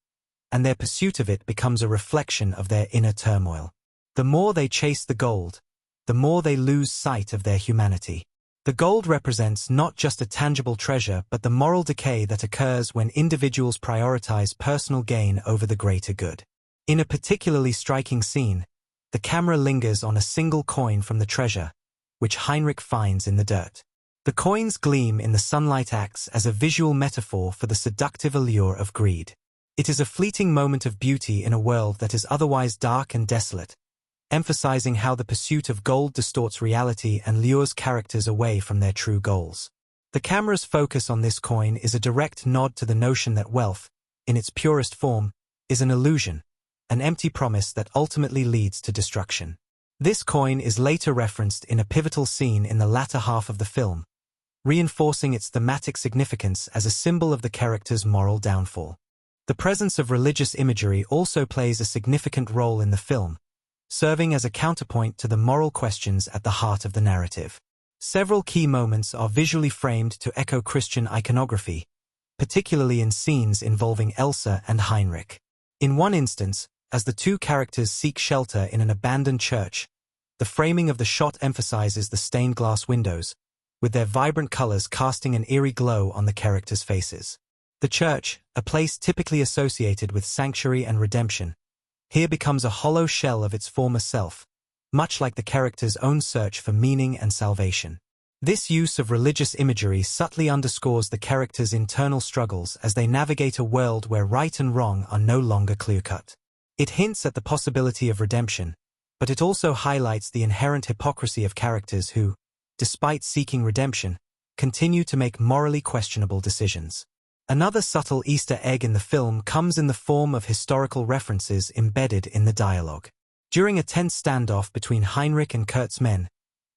and their pursuit of it becomes a reflection of their inner turmoil. The more they chase the gold, the more they lose sight of their humanity. The gold represents not just a tangible treasure but the moral decay that occurs when individuals prioritize personal gain over the greater good. In a particularly striking scene, the camera lingers on a single coin from the treasure, which Heinrich finds in the dirt. The coin's gleam in the sunlight acts as a visual metaphor for the seductive allure of greed. It is a fleeting moment of beauty in a world that is otherwise dark and desolate, emphasizing how the pursuit of gold distorts reality and lures characters away from their true goals. The camera's focus on this coin is a direct nod to the notion that wealth, in its purest form, is an illusion, an empty promise that ultimately leads to destruction. This coin is later referenced in a pivotal scene in the latter half of the film, reinforcing its thematic significance as a symbol of the character's moral downfall. The presence of religious imagery also plays a significant role in the film, serving as a counterpoint to the moral questions at the heart of the narrative. Several key moments are visually framed to echo Christian iconography, particularly in scenes involving Elsa and Heinrich. In one instance, As the two characters seek shelter in an abandoned church, the framing of the shot emphasizes the stained glass windows, with their vibrant colors casting an eerie glow on the characters' faces. The church, a place typically associated with sanctuary and redemption, here becomes a hollow shell of its former self, much like the character's own search for meaning and salvation. This use of religious imagery subtly underscores the characters' internal struggles as they navigate a world where right and wrong are no longer clear-cut. It hints at the possibility of redemption, but it also highlights the inherent hypocrisy of characters who, despite seeking redemption, continue to make morally questionable decisions. Another subtle Easter egg in the film comes in the form of historical references embedded in the dialogue. During a tense standoff between Heinrich and Kurt's men,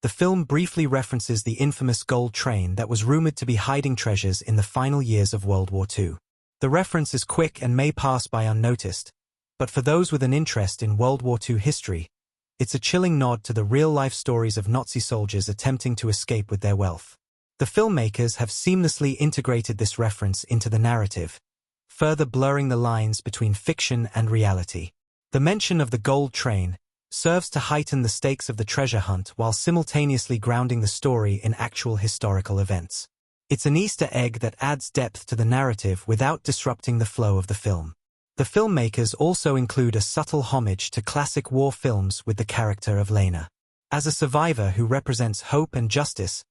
the film briefly references the infamous gold train that was rumored to be hiding treasures in the final years of World War II. The reference is quick and may pass by unnoticed, but for those with an interest in World War II history, it's a chilling nod to the real-life stories of Nazi soldiers attempting to escape with their wealth. The filmmakers have seamlessly integrated this reference into the narrative, further blurring the lines between fiction and reality. The mention of the gold train serves to heighten the stakes of the treasure hunt while simultaneously grounding the story in actual historical events. It's an Easter egg that adds depth to the narrative without disrupting the flow of the film. The filmmakers also include a subtle homage to classic war films with the character of Lena. As a survivor who represents hope and justice,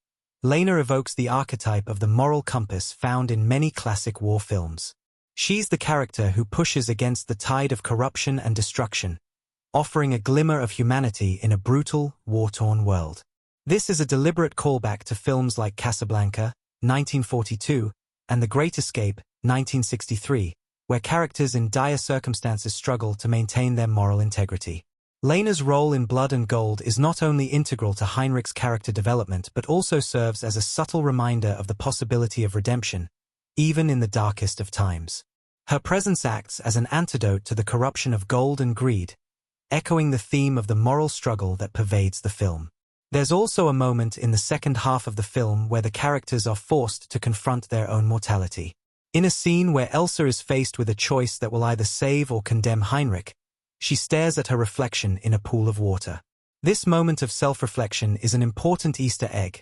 Lena evokes the archetype of the moral compass found in many classic war films. She's the character who pushes against the tide of corruption and destruction, offering a glimmer of humanity in a brutal, war-torn world. This is a deliberate callback to films like Casablanca, 1942, and The Great Escape, 1963, where characters in dire circumstances struggle to maintain their moral integrity. Lena's role in Blood and Gold is not only integral to Heinrich's character development but also serves as a subtle reminder of the possibility of redemption, even in the darkest of times. Her presence acts as an antidote to the corruption of gold and greed, echoing the theme of the moral struggle that pervades the film. There's also a moment in the second half of the film where the characters are forced to confront their own mortality. In a scene where Elsa is faced with a choice that will either save or condemn Heinrich, she stares at her reflection in a pool of water. This moment of self-reflection is an important Easter egg,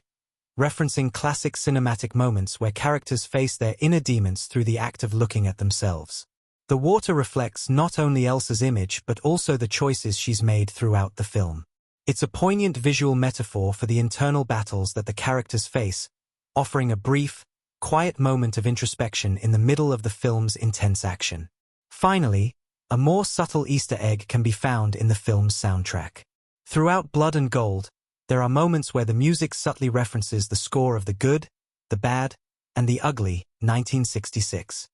referencing classic cinematic moments where characters face their inner demons through the act of looking at themselves. The water reflects not only Elsa's image but also the choices she's made throughout the film. It's a poignant visual metaphor for the internal battles that the characters face, offering a brief, quiet moment of introspection in the middle of the film's intense action. Finally, a more subtle Easter egg can be found in the film's soundtrack. Throughout Blood and Gold, there are moments where the music subtly references the score of The Good, the Bad, and the Ugly, 1966.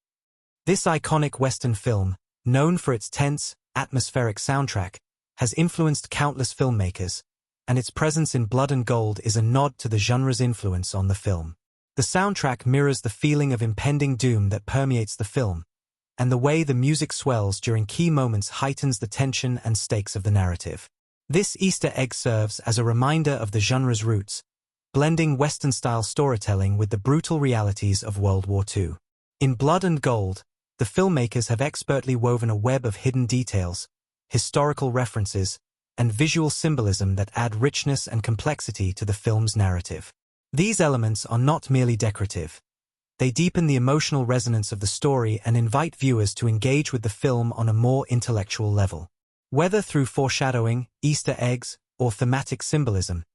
This iconic Western film, known for its tense, atmospheric soundtrack, has influenced countless filmmakers, and its presence in Blood and Gold is a nod to the genre's influence on the film. The soundtrack mirrors the feeling of impending doom that permeates the film, and the way the music swells during key moments heightens the tension and stakes of the narrative. This Easter egg serves as a reminder of the genre's roots, blending Western-style storytelling with the brutal realities of World War II. In Blood and Gold, the filmmakers have expertly woven a web of hidden details, historical references, and visual symbolism that add richness and complexity to the film's narrative. These elements are not merely decorative. They deepen the emotional resonance of the story and invite viewers to engage with the film on a more intellectual level. Whether through foreshadowing, Easter eggs, or thematic symbolism,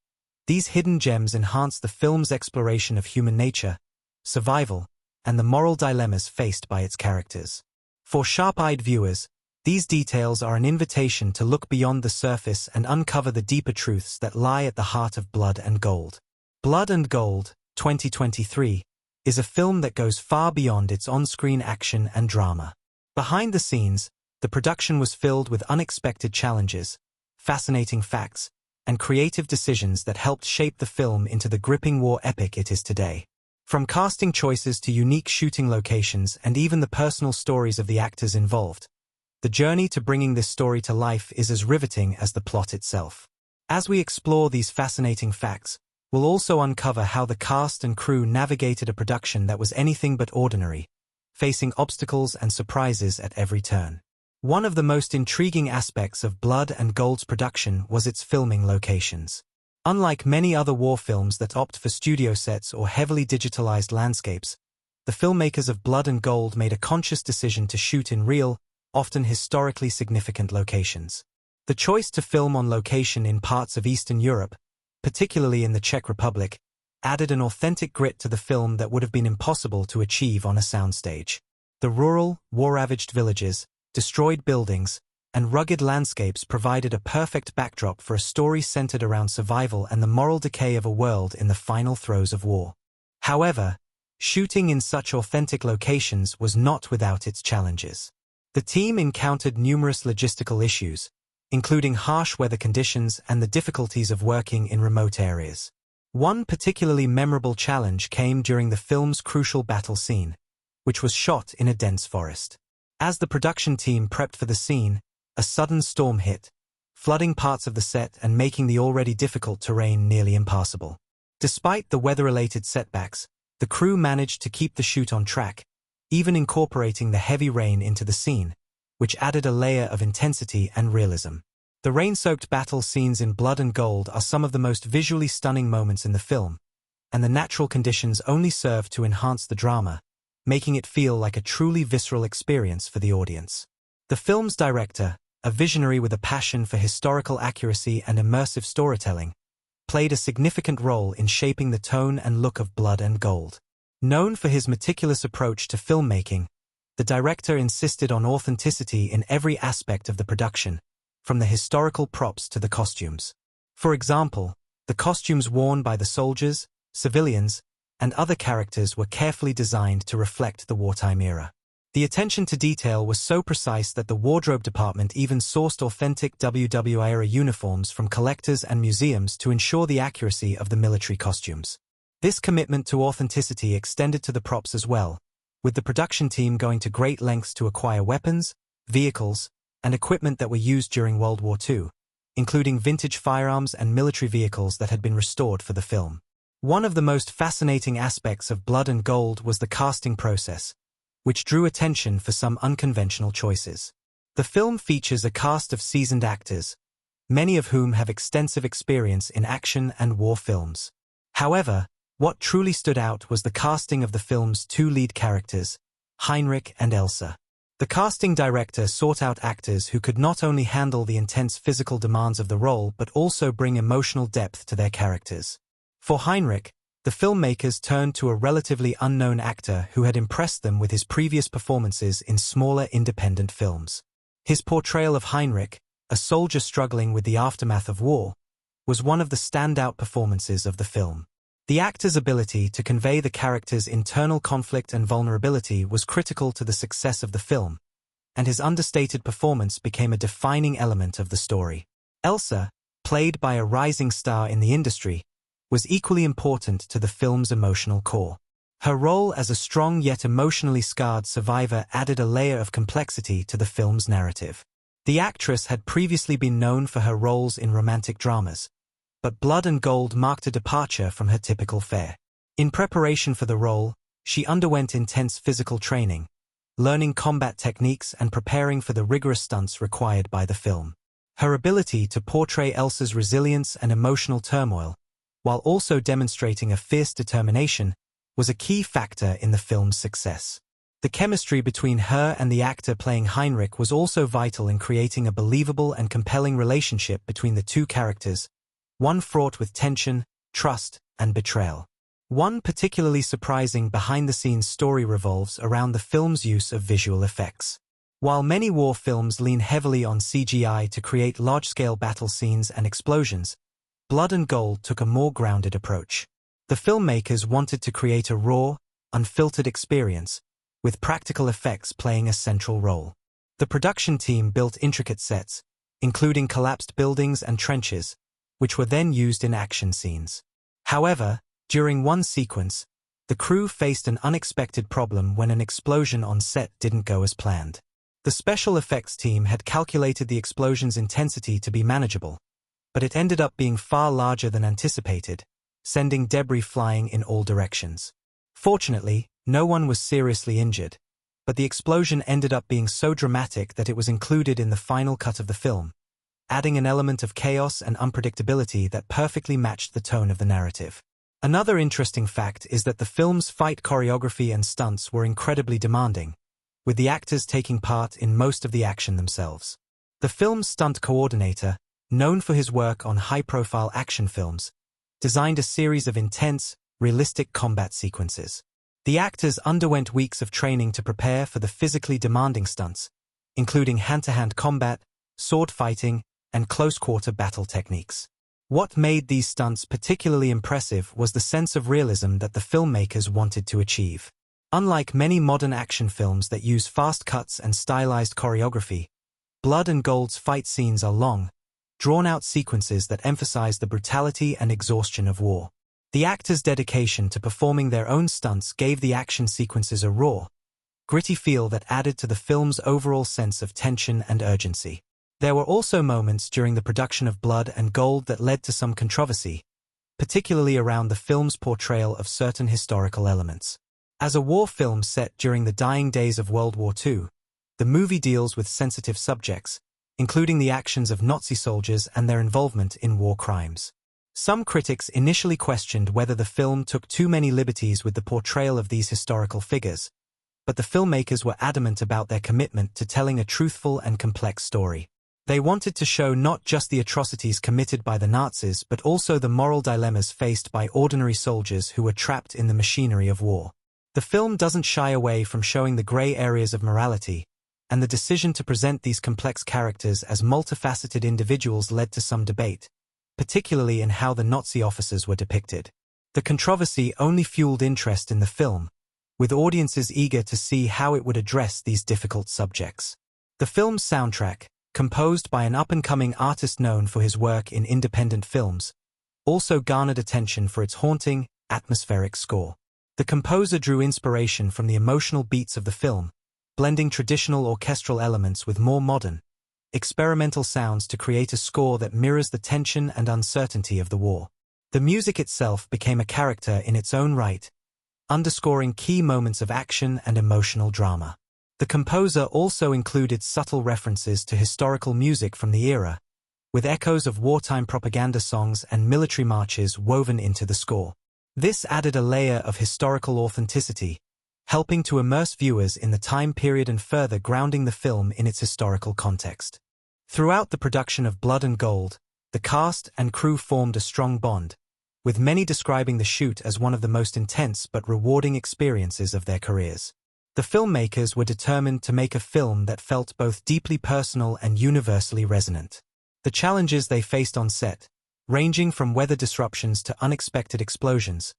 these hidden gems enhance the film's exploration of human nature, survival, and the moral dilemmas faced by its characters. For sharp-eyed viewers, these details are an invitation to look beyond the surface and uncover the deeper truths that lie at the heart of Blood and Gold. Blood and Gold, 2023, is a film that goes far beyond its on-screen action and drama. Behind the scenes, the production was filled with unexpected challenges, fascinating facts, and creative decisions that helped shape the film into the gripping war epic it is today. From casting choices to unique shooting locations and even the personal stories of the actors involved, the journey to bringing this story to life is as riveting as the plot itself. As we explore these fascinating facts, we'll also uncover how the cast and crew navigated a production that was anything but ordinary, facing obstacles and surprises at every turn. One of the most intriguing aspects of Blood and Gold's production was its filming locations. Unlike many other war films that opt for studio sets or heavily digitalized landscapes, the filmmakers of Blood and Gold made a conscious decision to shoot in real, often historically significant locations. The choice to film on location in parts of Eastern Europe, particularly in the Czech Republic, added an authentic grit to the film that would have been impossible to achieve on a soundstage. The rural, war-ravaged villages, destroyed buildings, and rugged landscapes provided a perfect backdrop for a story centered around survival and the moral decay of a world in the final throes of war. However, shooting in such authentic locations was not without its challenges. The team encountered numerous logistical issues, including harsh weather conditions and the difficulties of working in remote areas. One particularly memorable challenge came during the film's crucial battle scene, which was shot in a dense forest. As the production team prepped for the scene, a sudden storm hit, flooding parts of the set and making the already difficult terrain nearly impassable. Despite the weather-related setbacks, the crew managed to keep the shoot on track, even incorporating the heavy rain into the scene, which added a layer of intensity and realism. The rain-soaked battle scenes in Blood and Gold are some of the most visually stunning moments in the film, and the natural conditions only serve to enhance the drama, making it feel like a truly visceral experience for the audience. The film's director, a visionary with a passion for historical accuracy and immersive storytelling, played a significant role in shaping the tone and look of Blood and Gold. Known for his meticulous approach to filmmaking, the director insisted on authenticity in every aspect of the production, from the historical props to the costumes. For example, the costumes worn by the soldiers, civilians, and other characters were carefully designed to reflect the wartime era. The attention to detail was so precise that the wardrobe department even sourced authentic WW-era uniforms from collectors and museums to ensure the accuracy of the military costumes. This commitment to authenticity extended to the props as well, with the production team going to great lengths to acquire weapons, vehicles, and equipment that were used during World War II, including vintage firearms and military vehicles that had been restored for the film. One of the most fascinating aspects of Blood and Gold was the casting process, which drew attention for some unconventional choices. The film features a cast of seasoned actors, many of whom have extensive experience in action and war films. However, what truly stood out was the casting of the film's two lead characters, Heinrich and Elsa. The casting director sought out actors who could not only handle the intense physical demands of the role but also bring emotional depth to their characters. For Heinrich, the filmmakers turned to a relatively unknown actor who had impressed them with his previous performances in smaller independent films. His portrayal of Heinrich, a soldier struggling with the aftermath of war, was one of the standout performances of the film. The actor's ability to convey the character's internal conflict and vulnerability was critical to the success of the film, and his understated performance became a defining element of the story. Elsa, played by a rising star in the industry, was equally important to the film's emotional core. Her role as a strong yet emotionally scarred survivor added a layer of complexity to the film's narrative. The actress had previously been known for her roles in romantic dramas, but Blood and Gold marked a departure from her typical fare. In preparation for the role, she underwent intense physical training, learning combat techniques and preparing for the rigorous stunts required by the film. Her ability to portray Elsa's resilience and emotional turmoil, while also demonstrating a fierce determination, was a key factor in the film's success. The chemistry between her and the actor playing Heinrich was also vital in creating a believable and compelling relationship between the two characters, one fraught with tension, trust, and betrayal. One particularly surprising behind-the-scenes story revolves around the film's use of visual effects. While many war films lean heavily on CGI to create large-scale battle scenes and explosions, Blood and Gold took a more grounded approach. The filmmakers wanted to create a raw, unfiltered experience, with practical effects playing a central role. The production team built intricate sets, including collapsed buildings and trenches, which were then used in action scenes. However, during one sequence, the crew faced an unexpected problem when an explosion on set didn't go as planned. The special effects team had calculated the explosion's intensity to be manageable, but it ended up being far larger than anticipated, sending debris flying in all directions. Fortunately, no one was seriously injured, but the explosion ended up being so dramatic that it was included in the final cut of the film, adding an element of chaos and unpredictability that perfectly matched the tone of the narrative. Another interesting fact is that the film's fight choreography and stunts were incredibly demanding, with the actors taking part in most of the action themselves. The film's stunt coordinator, known for his work on high-profile action films, designed a series of intense, realistic combat sequences. The actors underwent weeks of training to prepare for the physically demanding stunts, including hand-to-hand combat, sword fighting, and close-quarter battle techniques. What made these stunts particularly impressive was the sense of realism that the filmmakers wanted to achieve. Unlike many modern action films that use fast cuts and stylized choreography, Blood and Gold's fight scenes are long, drawn-out sequences that emphasize the brutality and exhaustion of war. The actors' dedication to performing their own stunts gave the action sequences a raw, gritty feel that added to the film's overall sense of tension and urgency. There were also moments during the production of Blood and Gold that led to some controversy, particularly around the film's portrayal of certain historical elements. As a war film set during the dying days of World War II, the movie deals with sensitive subjects, including the actions of Nazi soldiers and their involvement in war crimes. Some critics initially questioned whether the film took too many liberties with the portrayal of these historical figures, but the filmmakers were adamant about their commitment to telling a truthful and complex story. They wanted to show not just the atrocities committed by the Nazis but also the moral dilemmas faced by ordinary soldiers who were trapped in the machinery of war. The film doesn't shy away from showing the gray areas of morality, and the decision to present these complex characters as multifaceted individuals led to some debate, particularly in how the Nazi officers were depicted. The controversy only fueled interest in the film, with audiences eager to see how it would address these difficult subjects. The film's soundtrack, composed by an up-and-coming artist known for his work in independent films, also garnered attention for its haunting, atmospheric score. The composer drew inspiration from the emotional beats of the film, blending traditional orchestral elements with more modern, experimental sounds to create a score that mirrors the tension and uncertainty of the war. The music itself became a character in its own right, underscoring key moments of action and emotional drama. The composer also included subtle references to historical music from the era, with echoes of wartime propaganda songs and military marches woven into the score. This added a layer of historical authenticity, helping to immerse viewers in the time period and further grounding the film in its historical context. Throughout the production of Blood and Gold, the cast and crew formed a strong bond, with many describing the shoot as one of the most intense but rewarding experiences of their careers. The filmmakers were determined to make a film that felt both deeply personal and universally resonant. The challenges they faced on set, ranging from weather disruptions to unexpected explosions,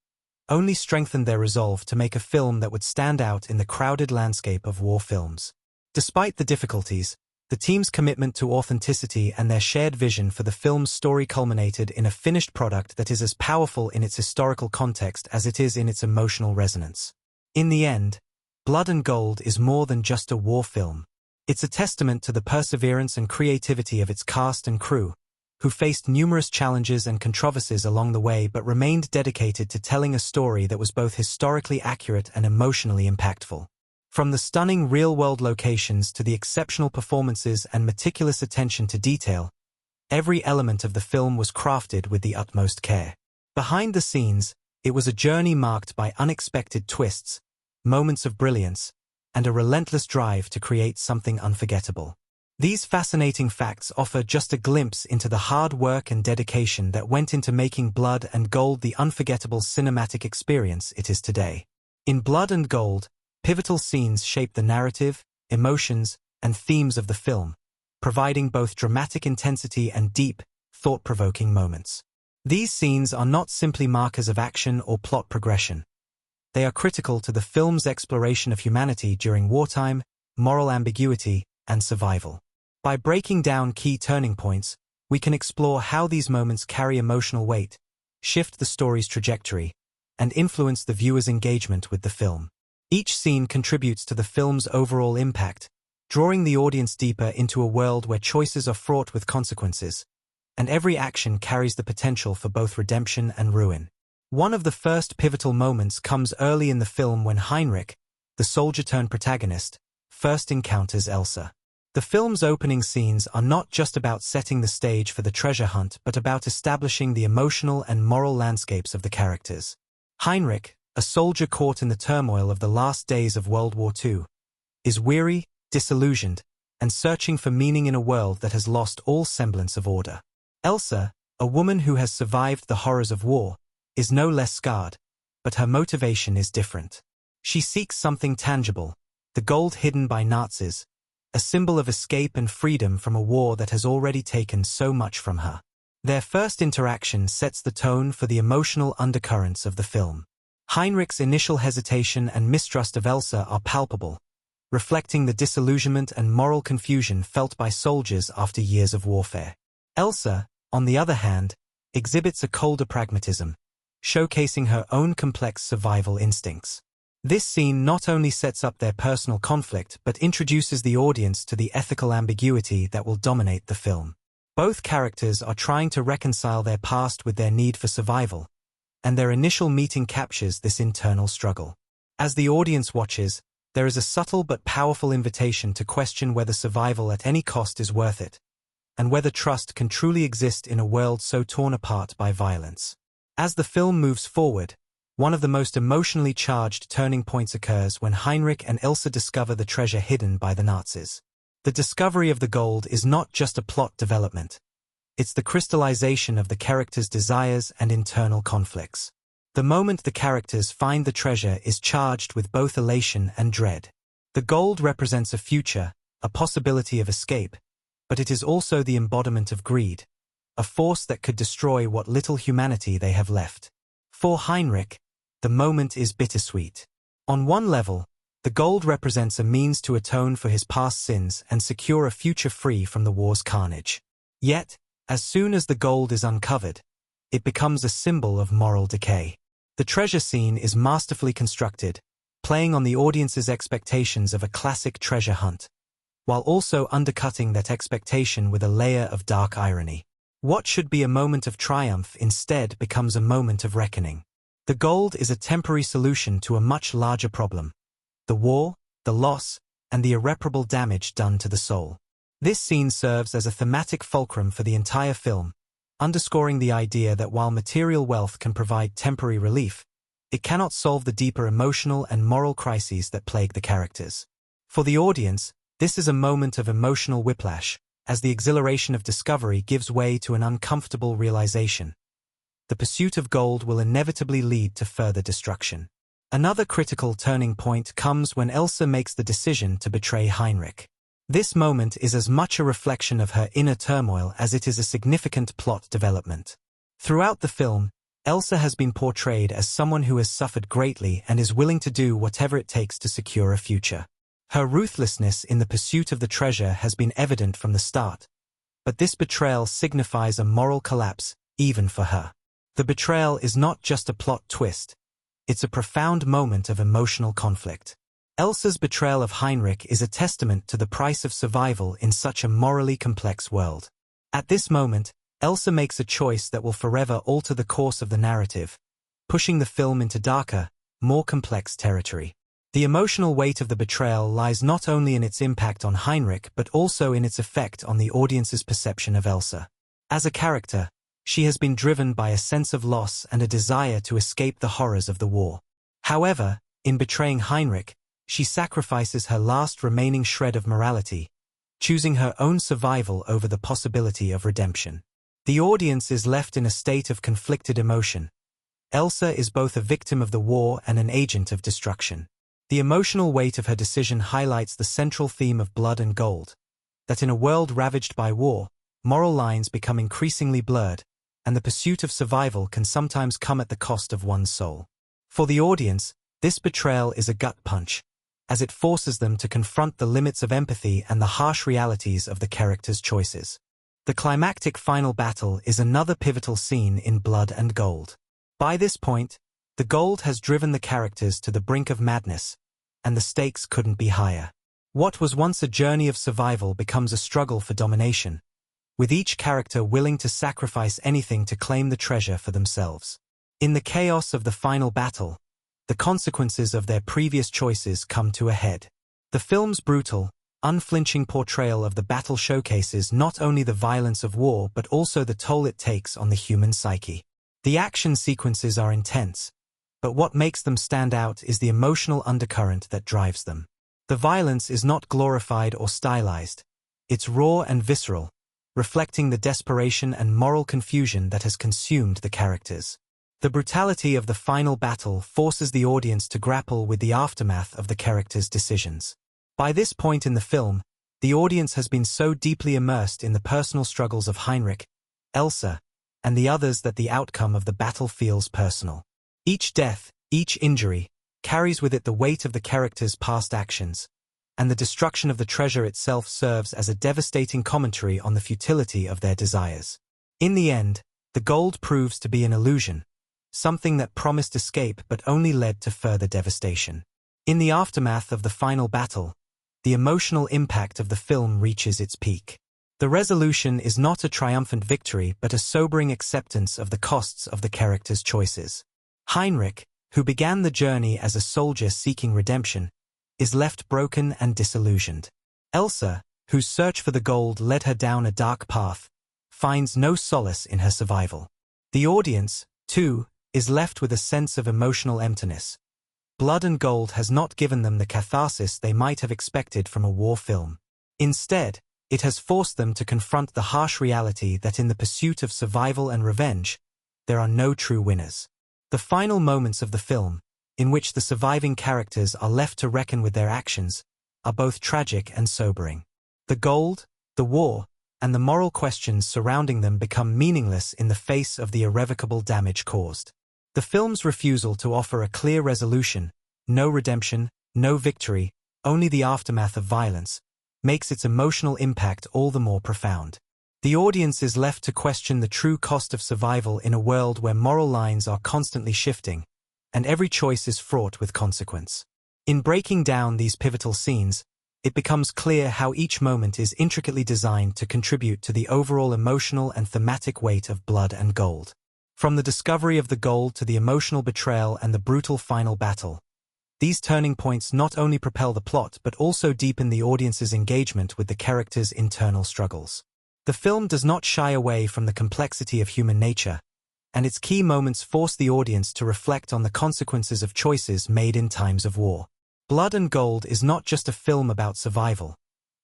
only strengthened their resolve to make a film that would stand out in the crowded landscape of war films. Despite the difficulties, the team's commitment to authenticity and their shared vision for the film's story culminated in a finished product that is as powerful in its historical context as it is in its emotional resonance. In the end, Blood and Gold is more than just a war film. It's a testament to the perseverance and creativity of its cast and crew, who faced numerous challenges and controversies along the way but remained dedicated to telling a story that was both historically accurate and emotionally impactful. From the stunning real-world locations to the exceptional performances and meticulous attention to detail, every element of the film was crafted with the utmost care. Behind the scenes, it was a journey marked by unexpected twists, moments of brilliance, and a relentless drive to create something unforgettable. These fascinating facts offer just a glimpse into the hard work and dedication that went into making Blood and Gold the unforgettable cinematic experience it is today. In Blood and Gold, pivotal scenes shape the narrative, emotions, and themes of the film, providing both dramatic intensity and deep, thought-provoking moments. These scenes are not simply markers of action or plot progression. They are critical to the film's exploration of humanity during wartime, moral ambiguity, and survival. By breaking down key turning points, we can explore how these moments carry emotional weight, shift the story's trajectory, and influence the viewer's engagement with the film. Each scene contributes to the film's overall impact, drawing the audience deeper into a world where choices are fraught with consequences, and every action carries the potential for both redemption and ruin. One of the first pivotal moments comes early in the film when Heinrich, the soldier-turned-protagonist, first encounters Elsa. The film's opening scenes are not just about setting the stage for the treasure hunt but about establishing the emotional and moral landscapes of the characters. Heinrich, a soldier caught in the turmoil of the last days of World War II, is weary, disillusioned, and searching for meaning in a world that has lost all semblance of order. Elsa, a woman who has survived the horrors of war, is no less scarred, but her motivation is different. She seeks something tangible, the gold hidden by Nazis, a symbol of escape and freedom from a war that has already taken so much from her. Their first interaction sets the tone for the emotional undercurrents of the film. Heinrich's initial hesitation and mistrust of Elsa are palpable, reflecting the disillusionment and moral confusion felt by soldiers after years of warfare. Elsa, on the other hand, exhibits a colder pragmatism, showcasing her own complex survival instincts. This scene not only sets up their personal conflict but introduces the audience to the ethical ambiguity that will dominate the film. Both characters are trying to reconcile their past with their need for survival, and their initial meeting captures this internal struggle. As the audience watches, there is a subtle but powerful invitation to question whether survival at any cost is worth it, and whether trust can truly exist in a world so torn apart by violence. As the film moves forward, one of the most emotionally charged turning points occurs when Heinrich and Elsa discover the treasure hidden by the Nazis. The discovery of the gold is not just a plot development. It's the crystallization of the characters' desires and internal conflicts. The moment the characters find the treasure is charged with both elation and dread. The gold represents a future, a possibility of escape, but it is also the embodiment of greed, a force that could destroy what little humanity they have left. For Heinrich, the moment is bittersweet. On one level, the gold represents a means to atone for his past sins and secure a future free from the war's carnage. Yet, as soon as the gold is uncovered, it becomes a symbol of moral decay. The treasure scene is masterfully constructed, playing on the audience's expectations of a classic treasure hunt, while also undercutting that expectation with a layer of dark irony. What should be a moment of triumph instead becomes a moment of reckoning. The gold is a temporary solution to a much larger problem: the war, the loss, and the irreparable damage done to the soul. This scene serves as a thematic fulcrum for the entire film, underscoring the idea that while material wealth can provide temporary relief, it cannot solve the deeper emotional and moral crises that plague the characters. For the audience, this is a moment of emotional whiplash, as the exhilaration of discovery gives way to an uncomfortable realization. The pursuit of gold will inevitably lead to further destruction. Another critical turning point comes when Elsa makes the decision to betray Heinrich. This moment is as much a reflection of her inner turmoil as it is a significant plot development. Throughout the film, Elsa has been portrayed as someone who has suffered greatly and is willing to do whatever it takes to secure a future. Her ruthlessness in the pursuit of the treasure has been evident from the start, but this betrayal signifies a moral collapse, even for her. The betrayal is not just a plot twist, it's a profound moment of emotional conflict. Elsa's betrayal of Heinrich is a testament to the price of survival in such a morally complex world. At this moment, Elsa makes a choice that will forever alter the course of the narrative, pushing the film into darker, more complex territory. The emotional weight of the betrayal lies not only in its impact on Heinrich but also in its effect on the audience's perception of Elsa. As a character, she has been driven by a sense of loss and a desire to escape the horrors of the war. However, in betraying Heinrich, she sacrifices her last remaining shred of morality, choosing her own survival over the possibility of redemption. The audience is left in a state of conflicted emotion. Elsa is both a victim of the war and an agent of destruction. The emotional weight of her decision highlights the central theme of blood and gold, that in a world ravaged by war, moral lines become increasingly blurred, and the pursuit of survival can sometimes come at the cost of one's soul. For the audience, this betrayal is a gut punch, as it forces them to confront the limits of empathy and the harsh realities of the characters' choices. The climactic final battle is another pivotal scene in Blood and Gold. By this point, the gold has driven the characters to the brink of madness, and the stakes couldn't be higher. What was once a journey of survival becomes a struggle for domination, with each character willing to sacrifice anything to claim the treasure for themselves. In the chaos of the final battle, the consequences of their previous choices come to a head. The film's brutal, unflinching portrayal of the battle showcases not only the violence of war but also the toll it takes on the human psyche. The action sequences are intense, but what makes them stand out is the emotional undercurrent that drives them. The violence is not glorified or stylized. It's raw and visceral, reflecting the desperation and moral confusion that has consumed the characters. The brutality of the final battle forces the audience to grapple with the aftermath of the characters' decisions. By this point in the film, the audience has been so deeply immersed in the personal struggles of Heinrich, Elsa, and the others that the outcome of the battle feels personal. Each death, each injury, carries with it the weight of the characters' past actions, and the destruction of the treasure itself serves as a devastating commentary on the futility of their desires. In the end, the gold proves to be an illusion, something that promised escape but only led to further devastation. In the aftermath of the final battle, the emotional impact of the film reaches its peak. The resolution is not a triumphant victory but a sobering acceptance of the costs of the characters' choices. Heinrich, who began the journey as a soldier seeking redemption, is left broken and disillusioned. Elsa, whose search for the gold led her down a dark path, finds no solace in her survival. The audience, too, is left with a sense of emotional emptiness. Blood and Gold has not given them the catharsis they might have expected from a war film. Instead, it has forced them to confront the harsh reality that in the pursuit of survival and revenge, there are no true winners. The final moments of the film, in which the surviving characters are left to reckon with their actions, are both tragic and sobering. The gold, the war, and the moral questions surrounding them become meaningless in the face of the irrevocable damage caused. The film's refusal to offer a clear resolution, no redemption, no victory, only the aftermath of violence, makes its emotional impact all the more profound. The audience is left to question the true cost of survival in a world where moral lines are constantly shifting, and every choice is fraught with consequence. In breaking down these pivotal scenes, it becomes clear how each moment is intricately designed to contribute to the overall emotional and thematic weight of Blood and Gold. From the discovery of the gold to the emotional betrayal and the brutal final battle, these turning points not only propel the plot but also deepen the audience's engagement with the characters' internal struggles. The film does not shy away from the complexity of human nature, and its key moments force the audience to reflect on the consequences of choices made in times of war. Blood and Gold is not just a film about survival.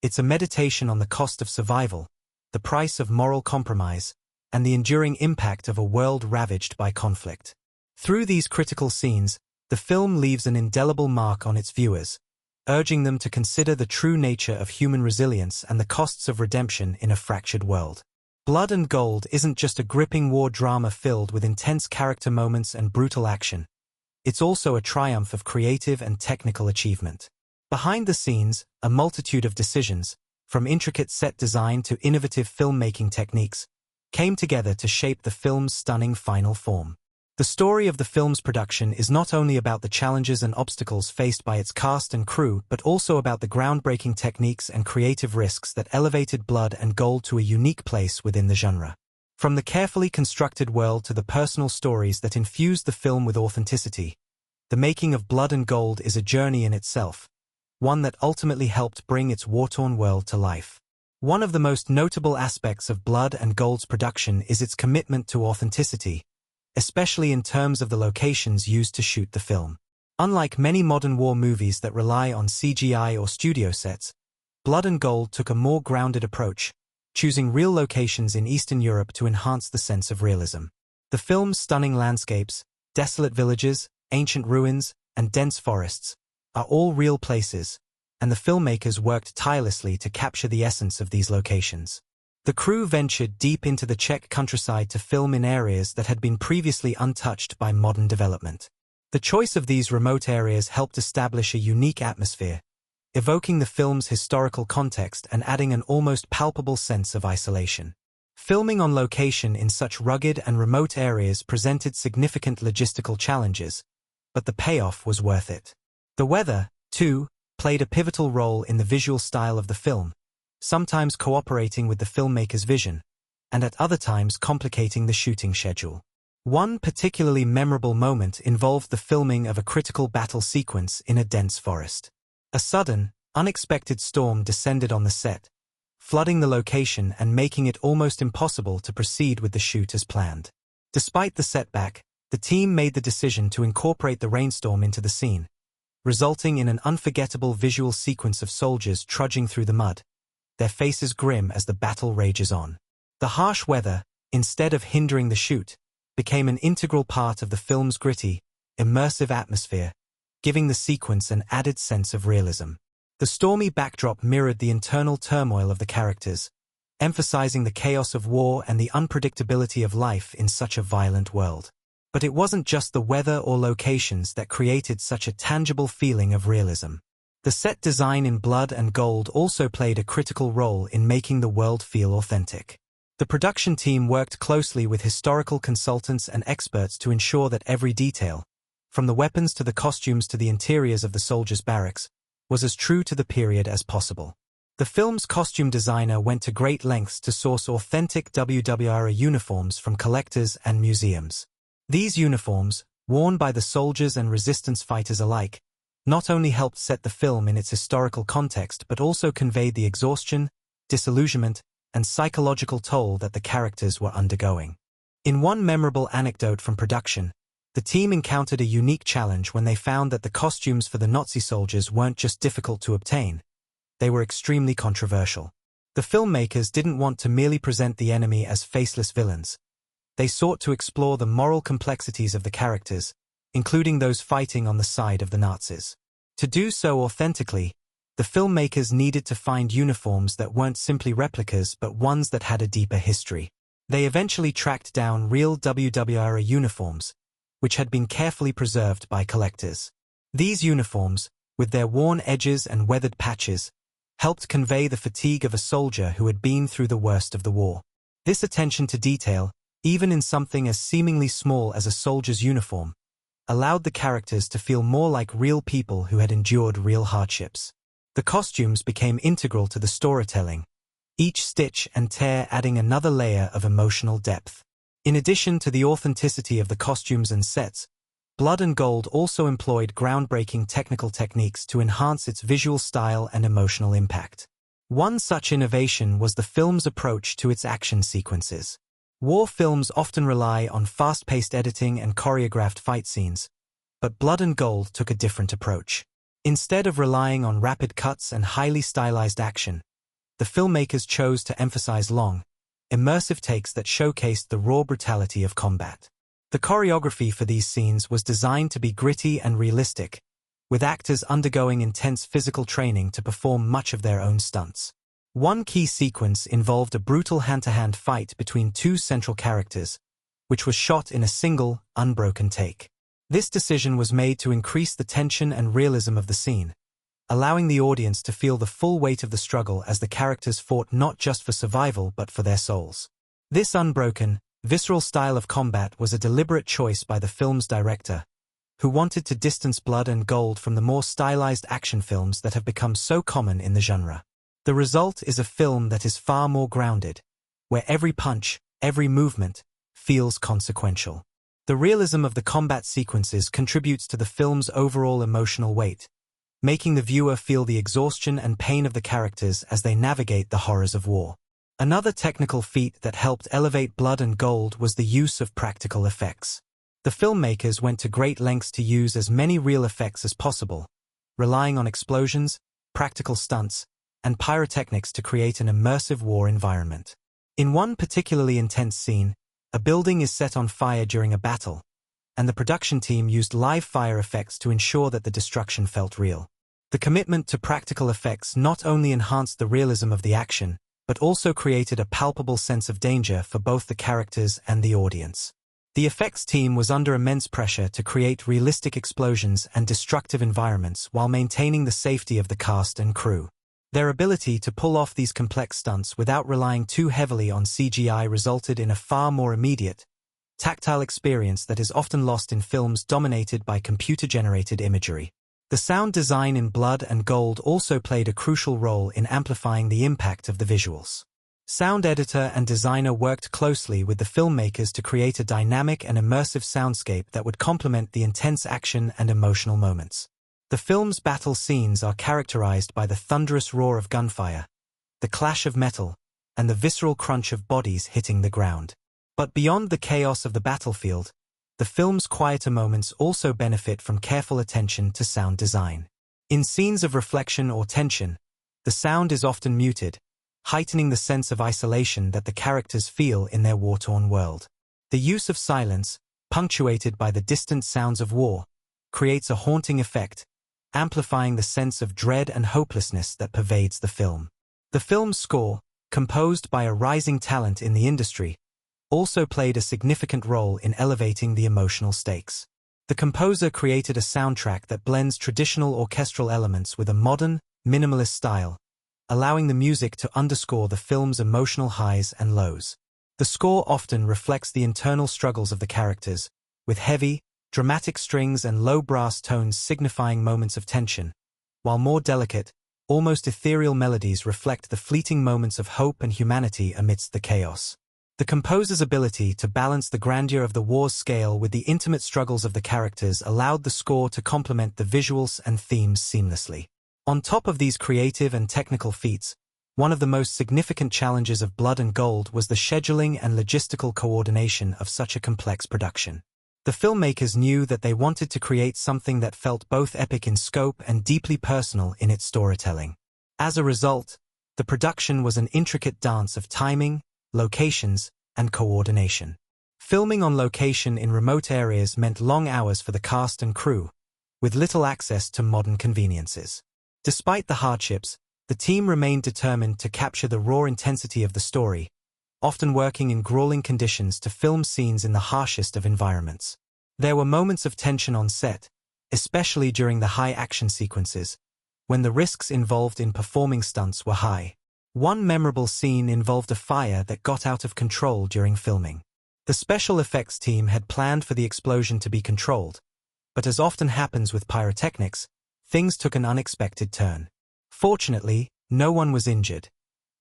It's a meditation on the cost of survival, the price of moral compromise, and the enduring impact of a world ravaged by conflict. Through these critical scenes, the film leaves an indelible mark on its viewers, urging them to consider the true nature of human resilience and the costs of redemption in a fractured world. Blood and Gold isn't just a gripping war drama filled with intense character moments and brutal action. It's also a triumph of creative and technical achievement. Behind the scenes, a multitude of decisions, from intricate set design to innovative filmmaking techniques, came together to shape the film's stunning final form. The story of the film's production is not only about the challenges and obstacles faced by its cast and crew but also about the groundbreaking techniques and creative risks that elevated Blood and Gold to a unique place within the genre. From the carefully constructed world to the personal stories that infused the film with authenticity, the making of Blood and Gold is a journey in itself, one that ultimately helped bring its war-torn world to life. One of the most notable aspects of Blood and Gold's production is its commitment to authenticity, especially in terms of the locations used to shoot the film. Unlike many modern war movies that rely on CGI or studio sets, Blood and Gold took a more grounded approach, choosing real locations in Eastern Europe to enhance the sense of realism. The film's stunning landscapes, desolate villages, ancient ruins, and dense forests are all real places, and the filmmakers worked tirelessly to capture the essence of these locations. The crew ventured deep into the Czech countryside to film in areas that had been previously untouched by modern development. The choice of these remote areas helped establish a unique atmosphere, evoking the film's historical context and adding an almost palpable sense of isolation. Filming on location in such rugged and remote areas presented significant logistical challenges, but the payoff was worth it. The weather, too, played a pivotal role in the visual style of the film, sometimes cooperating with the filmmaker's vision, and at other times complicating the shooting schedule. One particularly memorable moment involved the filming of a critical battle sequence in a dense forest. A sudden, unexpected storm descended on the set, flooding the location and making it almost impossible to proceed with the shoot as planned. Despite the setback, the team made the decision to incorporate the rainstorm into the scene, resulting in an unforgettable visual sequence of soldiers trudging through the mud, their faces grim as the battle rages on. The harsh weather, instead of hindering the shoot, became an integral part of the film's gritty, immersive atmosphere, giving the sequence an added sense of realism. The stormy backdrop mirrored the internal turmoil of the characters, emphasizing the chaos of war and the unpredictability of life in such a violent world. But it wasn't just the weather or locations that created such a tangible feeling of realism. The set design in Blood and Gold also played a critical role in making the world feel authentic. The production team worked closely with historical consultants and experts to ensure that every detail, from the weapons to the costumes to the interiors of the soldiers' barracks, was as true to the period as possible. The film's costume designer went to great lengths to source authentic WW uniforms from collectors and museums. These uniforms, worn by the soldiers and resistance fighters alike, not only helped set the film in its historical context but also conveyed the exhaustion, disillusionment, and psychological toll that the characters were undergoing. In one memorable anecdote from production, the team encountered a unique challenge when they found that the costumes for the Nazi soldiers weren't just difficult to obtain, they were extremely controversial. The filmmakers didn't want to merely present the enemy as faceless villains. They sought to explore the moral complexities of the characters, including those fighting on the side of the Nazis. To do so authentically, the filmmakers needed to find uniforms that weren't simply replicas but ones that had a deeper history. They eventually tracked down real WW uniforms, which had been carefully preserved by collectors. These uniforms, with their worn edges and weathered patches, helped convey the fatigue of a soldier who had been through the worst of the war. This attention to detail, even in something as seemingly small as a soldier's uniform, allowed the characters to feel more like real people who had endured real hardships. The costumes became integral to the storytelling, each stitch and tear adding another layer of emotional depth. In addition to the authenticity of the costumes and sets, Blood and Gold also employed groundbreaking technical techniques to enhance its visual style and emotional impact. One such innovation was the film's approach to its action sequences. War films often rely on fast-paced editing and choreographed fight scenes, but Blood and Gold took a different approach. Instead of relying on rapid cuts and highly stylized action, the filmmakers chose to emphasize long, immersive takes that showcased the raw brutality of combat. The choreography for these scenes was designed to be gritty and realistic, with actors undergoing intense physical training to perform much of their own stunts. One key sequence involved a brutal hand-to-hand fight between two central characters, which was shot in a single, unbroken take. This decision was made to increase the tension and realism of the scene, allowing the audience to feel the full weight of the struggle as the characters fought not just for survival but for their souls. This unbroken, visceral style of combat was a deliberate choice by the film's director, who wanted to distance Blood and Gold from the more stylized action films that have become so common in the genre. The result is a film that is far more grounded, where every punch, every movement, feels consequential. The realism of the combat sequences contributes to the film's overall emotional weight, making the viewer feel the exhaustion and pain of the characters as they navigate the horrors of war. Another technical feat that helped elevate Blood and Gold was the use of practical effects. The filmmakers went to great lengths to use as many real effects as possible, relying on explosions, practical stunts, and pyrotechnics to create an immersive war environment. In one particularly intense scene, a building is set on fire during a battle, and the production team used live fire effects to ensure that the destruction felt real. The commitment to practical effects not only enhanced the realism of the action, but also created a palpable sense of danger for both the characters and the audience. The effects team was under immense pressure to create realistic explosions and destructive environments while maintaining the safety of the cast and crew. Their ability to pull off these complex stunts without relying too heavily on CGI resulted in a far more immediate, tactile experience that is often lost in films dominated by computer-generated imagery. The sound design in Blood and Gold also played a crucial role in amplifying the impact of the visuals. Sound editor and designer worked closely with the filmmakers to create a dynamic and immersive soundscape that would complement the intense action and emotional moments. The film's battle scenes are characterized by the thunderous roar of gunfire, the clash of metal, and the visceral crunch of bodies hitting the ground. But beyond the chaos of the battlefield, the film's quieter moments also benefit from careful attention to sound design. In scenes of reflection or tension, the sound is often muted, heightening the sense of isolation that the characters feel in their war-torn world. The use of silence, punctuated by the distant sounds of war, creates a haunting effect, amplifying the sense of dread and hopelessness that pervades the film. The film's score, composed by a rising talent in the industry, also played a significant role in elevating the emotional stakes. The composer created a soundtrack that blends traditional orchestral elements with a modern, minimalist style, allowing the music to underscore the film's emotional highs and lows. The score often reflects the internal struggles of the characters, with heavy, dramatic strings and low brass tones signifying moments of tension, while more delicate, almost ethereal melodies reflect the fleeting moments of hope and humanity amidst the chaos. The composer's ability to balance the grandeur of the war's scale with the intimate struggles of the characters allowed the score to complement the visuals and themes seamlessly. On top of these creative and technical feats, one of the most significant challenges of Blood and Gold was the scheduling and logistical coordination of such a complex production. The filmmakers knew that they wanted to create something that felt both epic in scope and deeply personal in its storytelling. As a result, the production was an intricate dance of timing, locations, and coordination. Filming on location in remote areas meant long hours for the cast and crew, with little access to modern conveniences. Despite the hardships, the team remained determined to capture the raw intensity of the story, often working in grueling conditions to film scenes in the harshest of environments. There were moments of tension on set, especially during the high action sequences, when the risks involved in performing stunts were high. One memorable scene involved a fire that got out of control during filming. The special effects team had planned for the explosion to be controlled, but as often happens with pyrotechnics, things took an unexpected turn. Fortunately, no one was injured,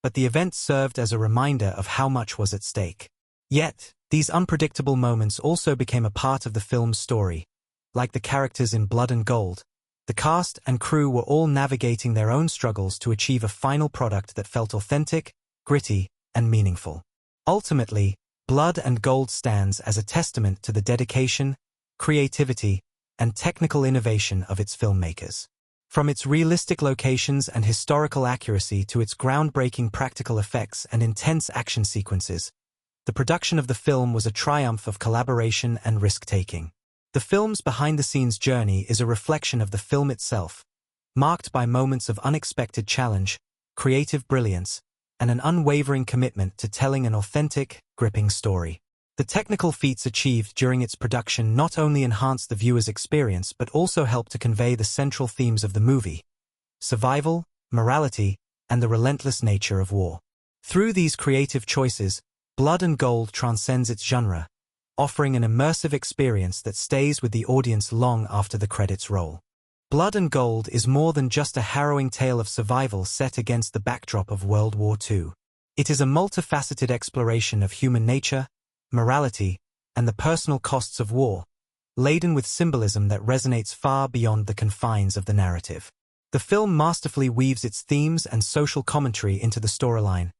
but the event served as a reminder of how much was at stake. Yet, these unpredictable moments also became a part of the film's story. Like the characters in Blood and Gold, the cast and crew were all navigating their own struggles to achieve a final product that felt authentic, gritty, and meaningful. Ultimately, Blood and Gold stands as a testament to the dedication, creativity, and technical innovation of its filmmakers. From its realistic locations and historical accuracy to its groundbreaking practical effects and intense action sequences, the production of the film was a triumph of collaboration and risk-taking. The film's behind-the-scenes journey is a reflection of the film itself, marked by moments of unexpected challenge, creative brilliance, and an unwavering commitment to telling an authentic, gripping story. The technical feats achieved during its production not only enhanced the viewer's experience but also helped to convey the central themes of the movie: survival, morality, and the relentless nature of war. Through these creative choices, Blood and Gold transcends its genre, offering an immersive experience that stays with the audience long after the credits roll. Blood and Gold is more than just a harrowing tale of survival set against the backdrop of World War II. It is a multifaceted exploration of human nature, morality, and the personal costs of war, laden with symbolism that resonates far beyond the confines of the narrative. The film masterfully weaves its themes and social commentary into the storyline,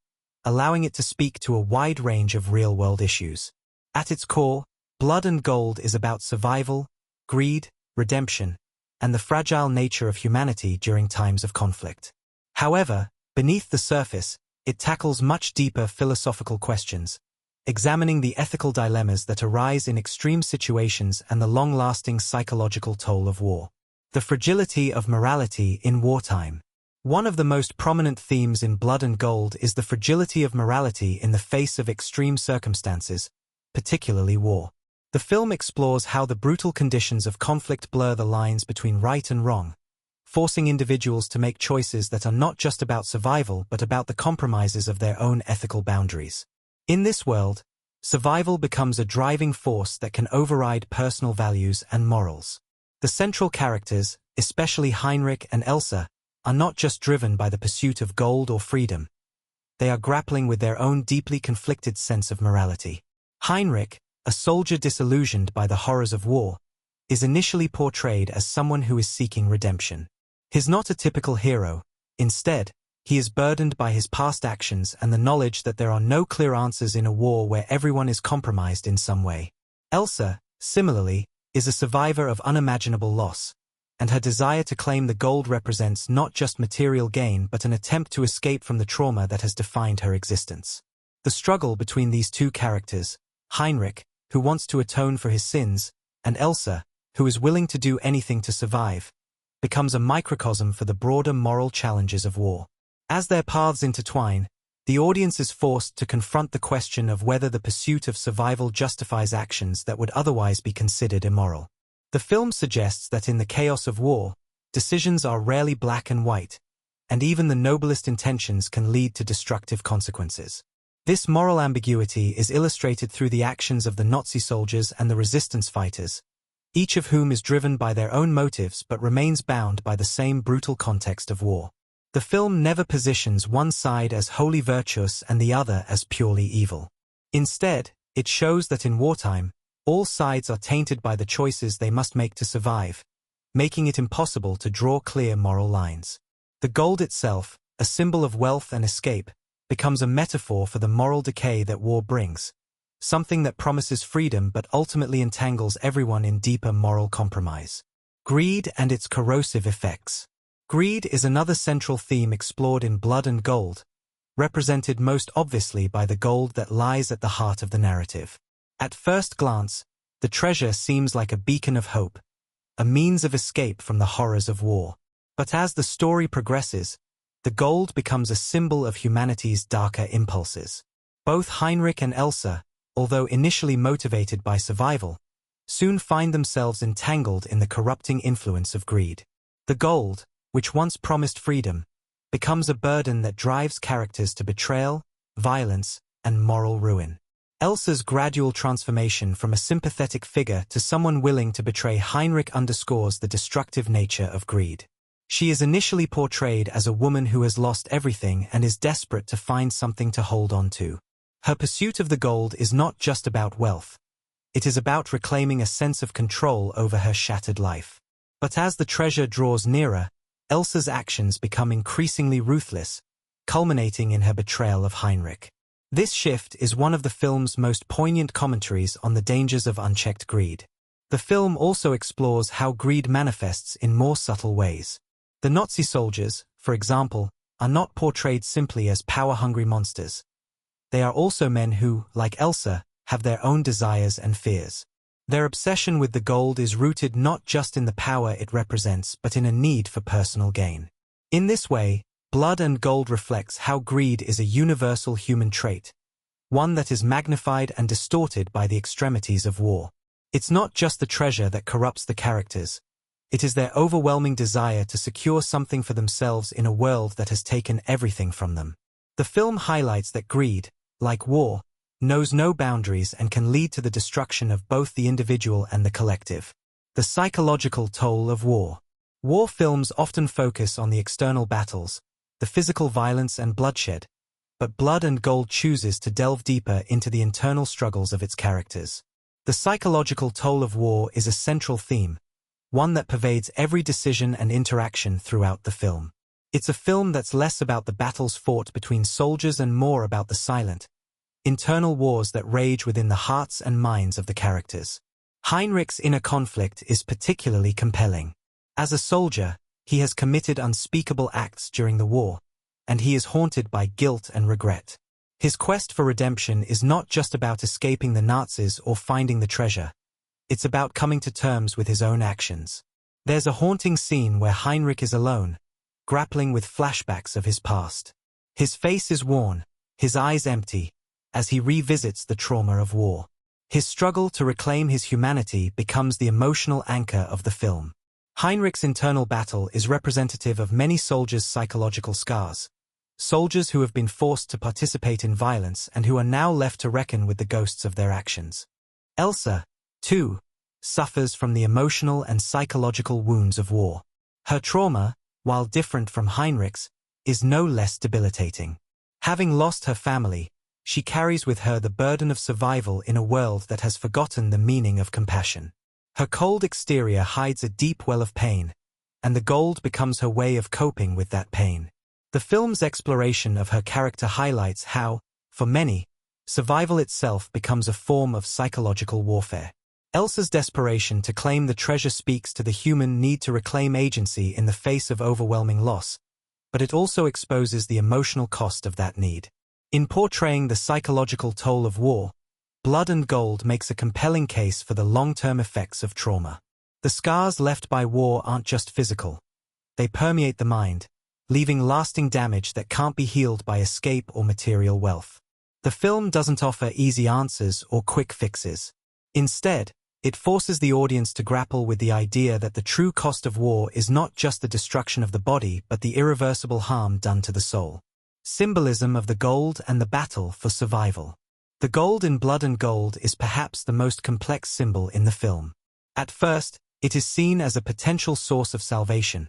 allowing it to speak to a wide range of real-world issues. At its core, Blood and Gold is about survival, greed, redemption, and the fragile nature of humanity during times of conflict. However, beneath the surface, it tackles much deeper philosophical questions, examining the ethical dilemmas that arise in extreme situations and the long-lasting psychological toll of war. The fragility of morality in wartime. One of the most prominent themes in Blood and Gold is the fragility of morality in the face of extreme circumstances, particularly war. The film explores how the brutal conditions of conflict blur the lines between right and wrong, forcing individuals to make choices that are not just about survival but about the compromises of their own ethical boundaries. In this world, survival becomes a driving force that can override personal values and morals. The central characters, especially Heinrich and Elsa, are not just driven by the pursuit of gold or freedom. they are grappling with their own deeply conflicted sense of morality. Heinrich, a soldier disillusioned by the horrors of war, is initially portrayed as someone who is seeking redemption. He's not a typical hero. Instead, he is burdened by his past actions and the knowledge that there are no clear answers in a war where everyone is compromised in some way. Elsa, similarly, is a survivor of unimaginable loss, and her desire to claim the gold represents not just material gain but an attempt to escape from the trauma that has defined her existence. The struggle between these two characters, Heinrich, who wants to atone for his sins, and Elsa, who is willing to do anything to survive, becomes a microcosm for the broader moral challenges of war. As their paths intertwine, the audience is forced to confront the question of whether the pursuit of survival justifies actions that would otherwise be considered immoral. The film suggests that in the chaos of war, decisions are rarely black and white, and even the noblest intentions can lead to destructive consequences. This moral ambiguity is illustrated through the actions of the Nazi soldiers and the resistance fighters, each of whom is driven by their own motives but remains bound by the same brutal context of war. The film never positions one side as wholly virtuous and the other as purely evil. Instead, it shows that in wartime, all sides are tainted by the choices they must make to survive, making it impossible to draw clear moral lines. The gold itself, a symbol of wealth and escape, becomes a metaphor for the moral decay that war brings, something that promises freedom but ultimately entangles everyone in deeper moral compromise. Greed and its corrosive effects. Greed is another central theme explored in Blood and Gold, represented most obviously by the gold that lies at the heart of the narrative. At first glance, the treasure seems like a beacon of hope, a means of escape from the horrors of war. But as the story progresses, the gold becomes a symbol of humanity's darker impulses. Both Heinrich and Elsa, although initially motivated by survival, soon find themselves entangled in the corrupting influence of greed. The gold, which once promised freedom, becomes a burden that drives characters to betrayal, violence, and moral ruin. Elsa's gradual transformation from a sympathetic figure to someone willing to betray Heinrich underscores the destructive nature of greed. She is initially portrayed as a woman who has lost everything and is desperate to find something to hold on to. Her pursuit of the gold is not just about wealth. It is about reclaiming a sense of control over her shattered life. But as the treasure draws nearer, Elsa's actions become increasingly ruthless, culminating in her betrayal of Heinrich. This shift is one of the film's most poignant commentaries on the dangers of unchecked greed. The film also explores how greed manifests in more subtle ways. The Nazi soldiers, for example, are not portrayed simply as power-hungry monsters. They are also men who, like Elsa, have their own desires and fears. Their obsession with the gold is rooted not just in the power it represents but in a need for personal gain. In this way, Blood and Gold reflects how greed is a universal human trait, one that is magnified and distorted by the extremities of war. It's not just the treasure that corrupts the characters. It is their overwhelming desire to secure something for themselves in a world that has taken everything from them. The film highlights that greed, like war, knows no boundaries and can lead to the destruction of both the individual and the collective. The psychological toll of war. War films often focus on the external battles, the physical violence and bloodshed, but Blood and Gold chooses to delve deeper into the internal struggles of its characters. The psychological toll of war is a central theme, one that pervades every decision and interaction throughout the film. It's a film that's less about the battles fought between soldiers and more about the silent, internal wars that rage within the hearts and minds of the characters. Heinrich's inner conflict is particularly compelling. As a soldier, he has committed unspeakable acts during the war, and he is haunted by guilt and regret. His quest for redemption is not just about escaping the Nazis or finding the treasure. It's about coming to terms with his own actions. There's a haunting scene where Heinrich is alone, grappling with flashbacks of his past. His face is worn, his eyes empty, as he revisits the trauma of war. His struggle to reclaim his humanity becomes the emotional anchor of the film. Heinrich's internal battle is representative of many soldiers' psychological scars. Soldiers who have been forced to participate in violence and who are now left to reckon with the ghosts of their actions. Elsa, too, suffers from the emotional and psychological wounds of war. Her trauma, while different from Heinrich's, is no less debilitating. Having lost her family, she carries with her the burden of survival in a world that has forgotten the meaning of compassion. Her cold exterior hides a deep well of pain, and the gold becomes her way of coping with that pain. The film's exploration of her character highlights how, for many, survival itself becomes a form of psychological warfare. Elsa's desperation to claim the treasure speaks to the human need to reclaim agency in the face of overwhelming loss, but it also exposes the emotional cost of that need. In portraying the psychological toll of war, Blood and Gold makes a compelling case for the long-term effects of trauma. The scars left by war aren't just physical. They permeate the mind, leaving lasting damage that can't be healed by escape or material wealth. The film doesn't offer easy answers or quick fixes. Instead, it forces the audience to grapple with the idea that the true cost of war is not just the destruction of the body but the irreversible harm done to the soul. Symbolism of the gold and the battle for survival. The gold in Blood and Gold is perhaps the most complex symbol in the film. At first, it is seen as a potential source of salvation,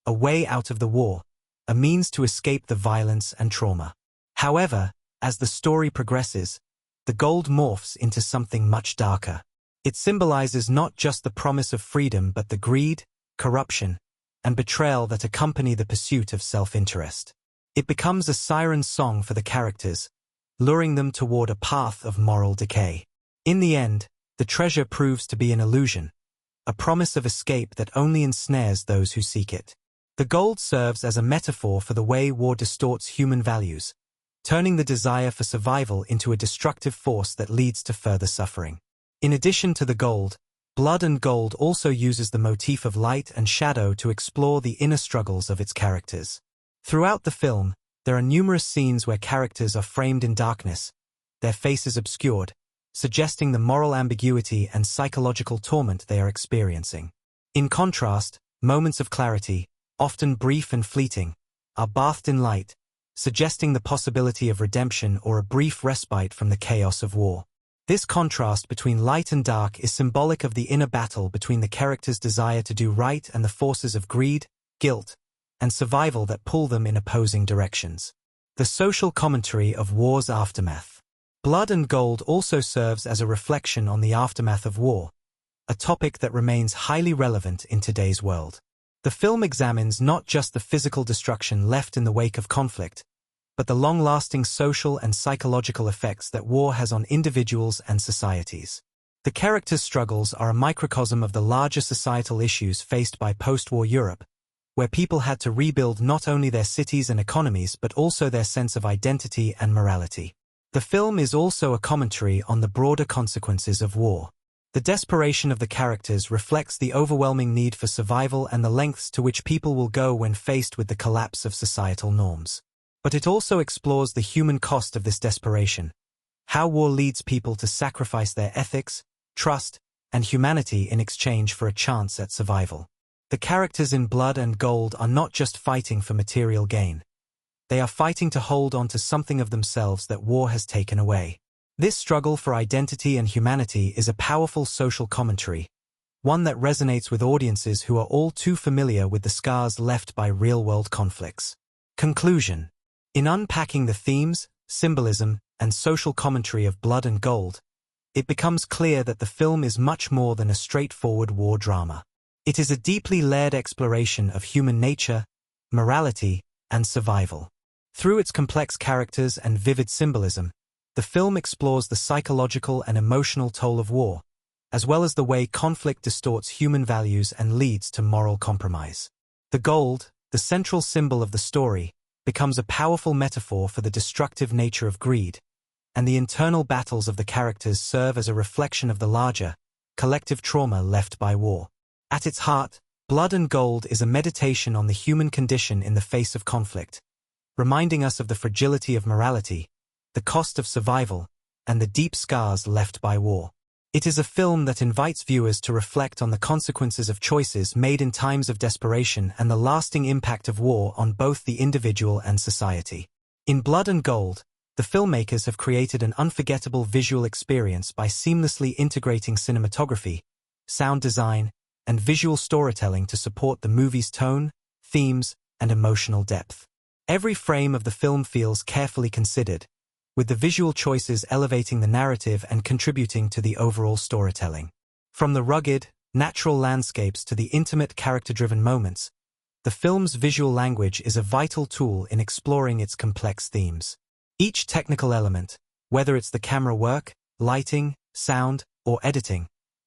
a way out of the war, a means to escape the violence and trauma. However, as the story progresses, the gold morphs into something much darker. It symbolizes not just the promise of freedom but the greed, corruption, and betrayal that accompany the pursuit of self-interest. It becomes a siren song for the characters, luring them toward a path of moral decay. In the end, the treasure proves to be an illusion, a promise of escape that only ensnares those who seek it. The gold serves as a metaphor for the way war distorts human values, turning the desire for survival into a destructive force that leads to further suffering. In addition to the gold, Blood and Gold also uses the motif of light and shadow to explore the inner struggles of its characters. Throughout the film, there are numerous scenes where characters are framed in darkness, their faces obscured, suggesting the moral ambiguity and psychological torment they are experiencing. In contrast, moments of clarity, often brief and fleeting, are bathed in light, suggesting the possibility of redemption or a brief respite from the chaos of war. This contrast between light and dark is symbolic of the inner battle between the character's desire to do right and the forces of greed, guilt, and survival that pull them in opposing directions. The social commentary of war's aftermath. Blood and Gold also serves as a reflection on the aftermath of war, a topic that remains highly relevant in today's world. The film examines not just the physical destruction left in the wake of conflict, but the long-lasting social and psychological effects that war has on individuals and societies. The characters' struggles are a microcosm of the larger societal issues faced by post-war Europe, where people had to rebuild not only their cities and economies but also their sense of identity and morality. The film is also a commentary on the broader consequences of war. The desperation of the characters reflects the overwhelming need for survival and the lengths to which people will go when faced with the collapse of societal norms. But it also explores the human cost of this desperation, how war leads people to sacrifice their ethics, trust, and humanity in exchange for a chance at survival. The characters in Blood and Gold are not just fighting for material gain. They are fighting to hold on to something of themselves that war has taken away. This struggle for identity and humanity is a powerful social commentary, one that resonates with audiences who are all too familiar with the scars left by real-world conflicts. Conclusion. In unpacking the themes, symbolism, and social commentary of Blood and Gold, it becomes clear that the film is much more than a straightforward war drama. It is a deeply layered exploration of human nature, morality, and survival. Through its complex characters and vivid symbolism, the film explores the psychological and emotional toll of war, as well as the way conflict distorts human values and leads to moral compromise. The gold, the central symbol of the story, becomes a powerful metaphor for the destructive nature of greed, and the internal battles of the characters serve as a reflection of the larger, collective trauma left by war. At its heart, Blood and Gold is a meditation on the human condition in the face of conflict, reminding us of the fragility of morality, the cost of survival, and the deep scars left by war. It is a film that invites viewers to reflect on the consequences of choices made in times of desperation and the lasting impact of war on both the individual and society. In Blood and Gold, the filmmakers have created an unforgettable visual experience by seamlessly integrating cinematography, sound design, and visual storytelling to support the movie's tone, themes, and emotional depth. Every frame of the film feels carefully considered, with the visual choices elevating the narrative and contributing to the overall storytelling. From the rugged, natural landscapes to the intimate character-driven moments, the film's visual language is a vital tool in exploring its complex themes. Each technical element, whether it's the camera work, lighting, sound, or editing,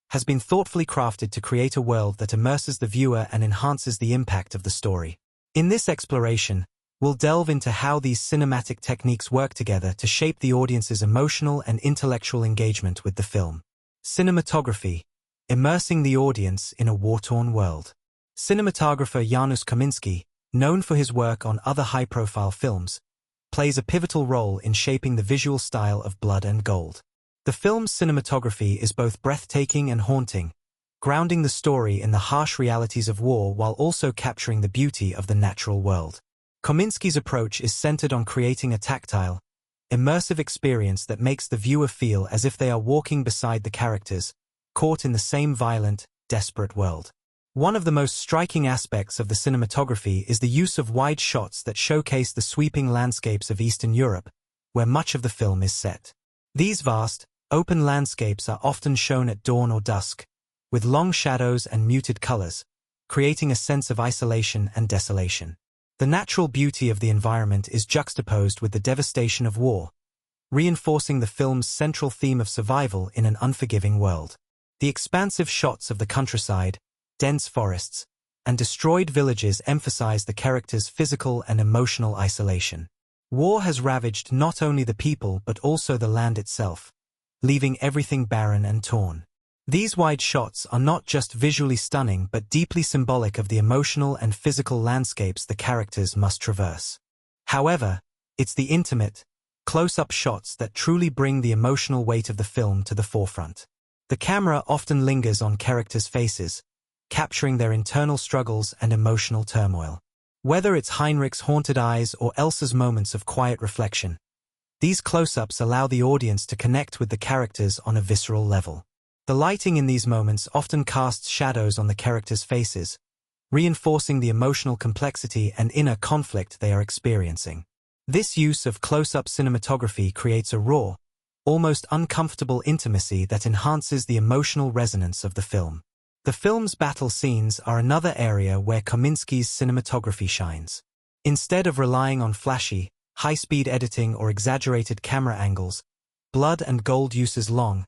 has been thoughtfully crafted to create a world that immerses the viewer and enhances the impact of the story. In this exploration, we'll delve into how these cinematic techniques work together to shape the audience's emotional and intellectual engagement with the film. Cinematography, immersing the audience in a war-torn world. Cinematographer Janusz Kaminski, known for his work on other high-profile films, plays a pivotal role in shaping the visual style of Blood and Gold. The film's cinematography is both breathtaking and haunting, grounding the story in the harsh realities of war while also capturing the beauty of the natural world. Kaminski's approach is centered on creating a tactile, immersive experience that makes the viewer feel as if they are walking beside the characters, caught in the same violent, desperate world. One of the most striking aspects of the cinematography is the use of wide shots that showcase the sweeping landscapes of Eastern Europe, where much of the film is set. These vast, open landscapes are often shown at dawn or dusk, with long shadows and muted colors, creating a sense of isolation and desolation. The natural beauty of the environment is juxtaposed with the devastation of war, reinforcing the film's central theme of survival in an unforgiving world. The expansive shots of the countryside, dense forests, and destroyed villages emphasize the characters' physical and emotional isolation. War has ravaged not only the people but also the land itself, leaving everything barren and torn. These wide shots are not just visually stunning but deeply symbolic of the emotional and physical landscapes the characters must traverse. However, it's the intimate, close-up shots that truly bring the emotional weight of the film to the forefront. The camera often lingers on characters' faces, capturing their internal struggles and emotional turmoil. Whether it's Heinrich's haunted eyes or Elsa's moments of quiet reflection, these close-ups allow the audience to connect with the characters on a visceral level. The lighting in these moments often casts shadows on the characters' faces, reinforcing the emotional complexity and inner conflict they are experiencing. This use of close-up cinematography creates a raw, almost uncomfortable intimacy that enhances the emotional resonance of the film. The film's battle scenes are another area where Kaminski's cinematography shines. Instead of relying on flashy, high-speed editing or exaggerated camera angles, Blood and Gold uses long,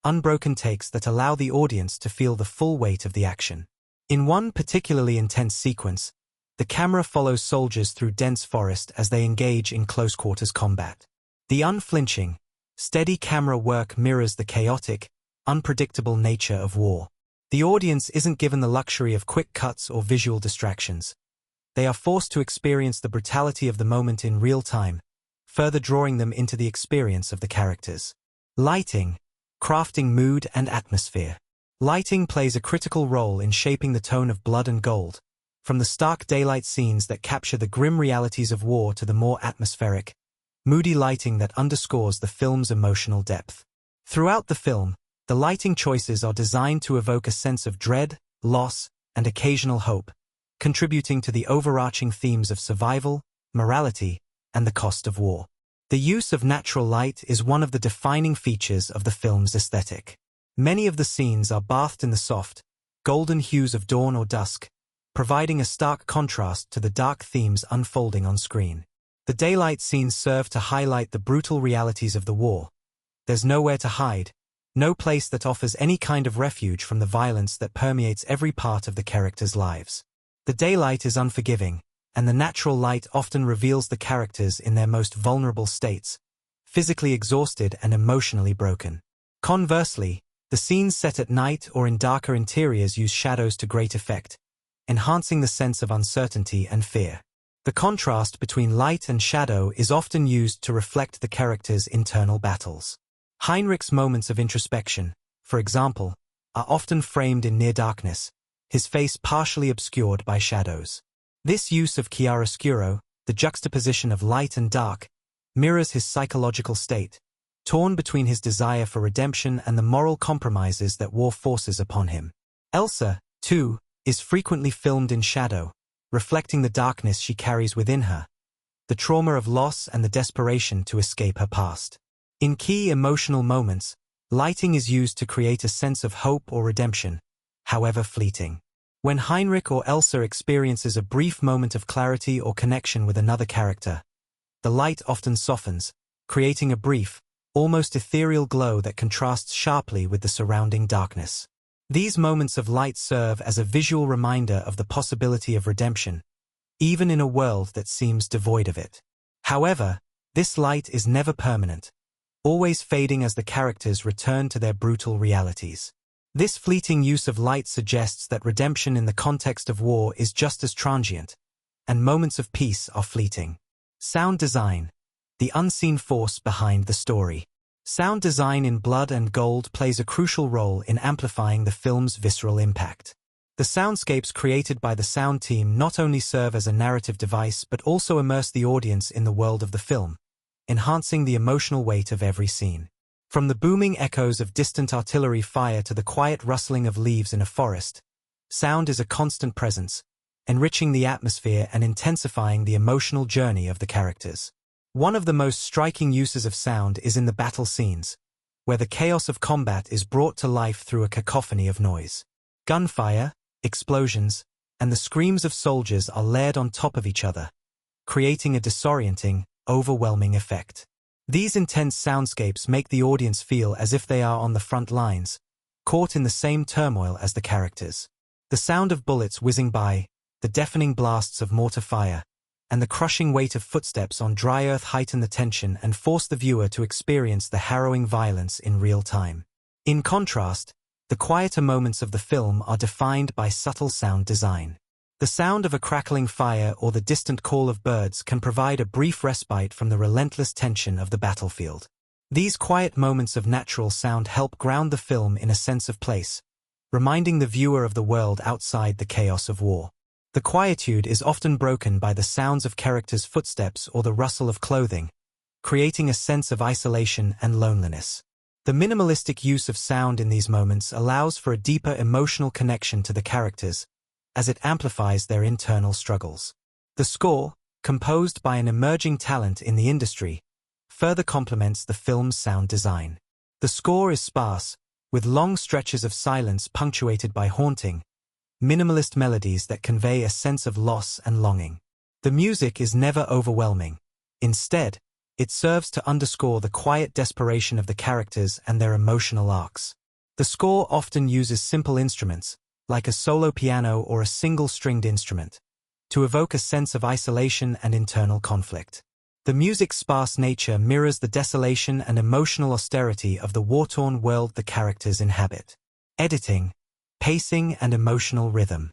unbroken takes that allow the audience to feel the full weight of the action. In one particularly intense sequence, the camera follows soldiers through dense forest as they engage in close-quarters combat. The unflinching, steady camera work mirrors the chaotic, unpredictable nature of war. The audience isn't given the luxury of quick cuts or visual distractions. They are forced to experience the brutality of the moment in real time, further drawing them into the experience of the characters. Lighting, crafting mood and atmosphere. Lighting plays a critical role in shaping the tone of Blood and Gold, from the stark daylight scenes that capture the grim realities of war to the more atmospheric, moody lighting that underscores the film's emotional depth. Throughout the film, the lighting choices are designed to evoke a sense of dread, loss, and occasional hope, contributing to the overarching themes of survival, morality, and the cost of war. The use of natural light is one of the defining features of the film's aesthetic. Many of the scenes are bathed in the soft, golden hues of dawn or dusk, providing a stark contrast to the dark themes unfolding on screen. The daylight scenes serve to highlight the brutal realities of the war. There's nowhere to hide, no place that offers any kind of refuge from the violence that permeates every part of the characters' lives. The daylight is unforgiving, and the natural light often reveals the characters in their most vulnerable states, physically exhausted and emotionally broken. Conversely, the scenes set at night or in darker interiors use shadows to great effect, enhancing the sense of uncertainty and fear. The contrast between light and shadow is often used to reflect the characters' internal battles. Heinrich's moments of introspection, for example, are often framed in near darkness, his face partially obscured by shadows. This use of chiaroscuro, the juxtaposition of light and dark, mirrors his psychological state, torn between his desire for redemption and the moral compromises that war forces upon him. Elsa, too, is frequently filmed in shadow, reflecting the darkness she carries within her, the trauma of loss and the desperation to escape her past. In key emotional moments, lighting is used to create a sense of hope or redemption, however fleeting. When Heinrich or Elsa experiences a brief moment of clarity or connection with another character, the light often softens, creating a brief, almost ethereal glow that contrasts sharply with the surrounding darkness. These moments of light serve as a visual reminder of the possibility of redemption, even in a world that seems devoid of it. However, this light is never permanent, always fading as the characters return to their brutal realities. This fleeting use of light suggests that redemption in the context of war is just as transient, and moments of peace are fleeting. Sound design, the unseen force behind the story. Sound design in Blood and Gold plays a crucial role in amplifying the film's visceral impact. The soundscapes created by the sound team not only serve as a narrative device but also immerse the audience in the world of the film, enhancing the emotional weight of every scene. From the booming echoes of distant artillery fire to the quiet rustling of leaves in a forest, sound is a constant presence, enriching the atmosphere and intensifying the emotional journey of the characters. One of the most striking uses of sound is in the battle scenes, where the chaos of combat is brought to life through a cacophony of noise. Gunfire, explosions, and the screams of soldiers are layered on top of each other, creating a disorienting, overwhelming effect. These intense soundscapes make the audience feel as if they are on the front lines, caught in the same turmoil as the characters. The sound of bullets whizzing by, the deafening blasts of mortar fire, and the crushing weight of footsteps on dry earth heighten the tension and force the viewer to experience the harrowing violence in real time. In contrast, the quieter moments of the film are defined by subtle sound design. The sound of a crackling fire or the distant call of birds can provide a brief respite from the relentless tension of the battlefield. These quiet moments of natural sound help ground the film in a sense of place, reminding the viewer of the world outside the chaos of war. The quietude is often broken by the sounds of characters' footsteps or the rustle of clothing, creating a sense of isolation and loneliness. The minimalistic use of sound in these moments allows for a deeper emotional connection to the characters, as it amplifies their internal struggles. The score, composed by an emerging talent in the industry, further complements the film's sound design. The score is sparse, with long stretches of silence punctuated by haunting, minimalist melodies that convey a sense of loss and longing. The music is never overwhelming. Instead, it serves to underscore the quiet desperation of the characters and their emotional arcs. The score often uses simple instruments, like a solo piano or a single-stringed instrument, to evoke a sense of isolation and internal conflict. The music's sparse nature mirrors the desolation and emotional austerity of the war-torn world the characters inhabit. Editing, pacing, and emotional rhythm.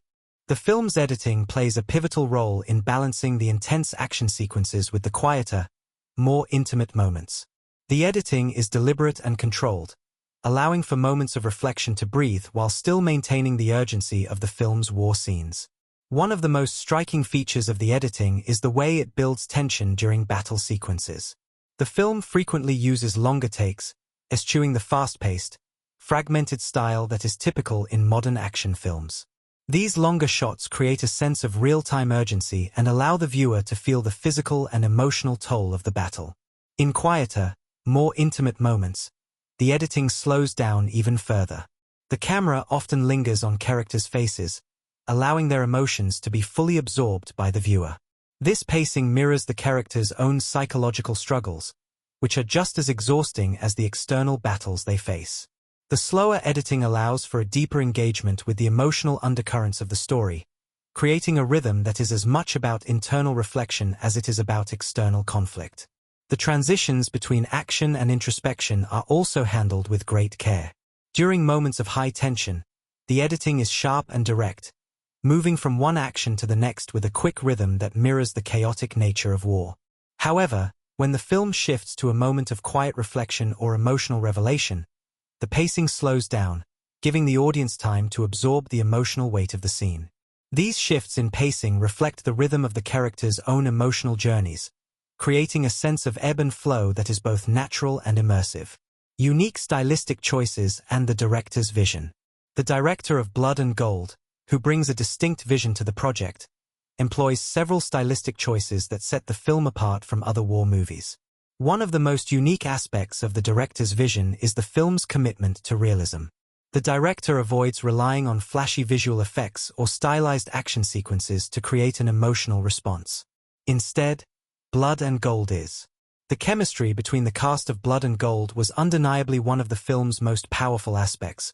The film's editing plays a pivotal role in balancing the intense action sequences with the quieter, more intimate moments. The editing is deliberate and controlled, allowing for moments of reflection to breathe while still maintaining the urgency of the film's war scenes. One of the most striking features of the editing is the way it builds tension during battle sequences. The film frequently uses longer takes, eschewing the fast-paced, fragmented style that is typical in modern action films. These longer shots create a sense of real-time urgency and allow the viewer to feel the physical and emotional toll of the battle. In quieter, more intimate moments, the editing slows down even further. The camera often lingers on characters' faces, allowing their emotions to be fully absorbed by the viewer. This pacing mirrors the characters' own psychological struggles, which are just as exhausting as the external battles they face. The slower editing allows for a deeper engagement with the emotional undercurrents of the story, creating a rhythm that is as much about internal reflection as it is about external conflict. The transitions between action and introspection are also handled with great care. During moments of high tension, the editing is sharp and direct, moving from one action to the next with a quick rhythm that mirrors the chaotic nature of war. However, when the film shifts to a moment of quiet reflection or emotional revelation, the pacing slows down, giving the audience time to absorb the emotional weight of the scene. These shifts in pacing reflect the rhythm of the characters' own emotional journeys, creating a sense of ebb and flow that is both natural and immersive. Unique stylistic choices and the director's vision. The director of Blood and Gold, who brings a distinct vision to the project, employs several stylistic choices that set the film apart from other war movies. One of the most unique aspects of the director's vision is the film's commitment to realism. The director avoids relying on flashy visual effects or stylized action sequences to create an emotional response. Instead, Blood and Gold is. The chemistry between the cast of Blood and Gold was undeniably one of the film's most powerful aspects,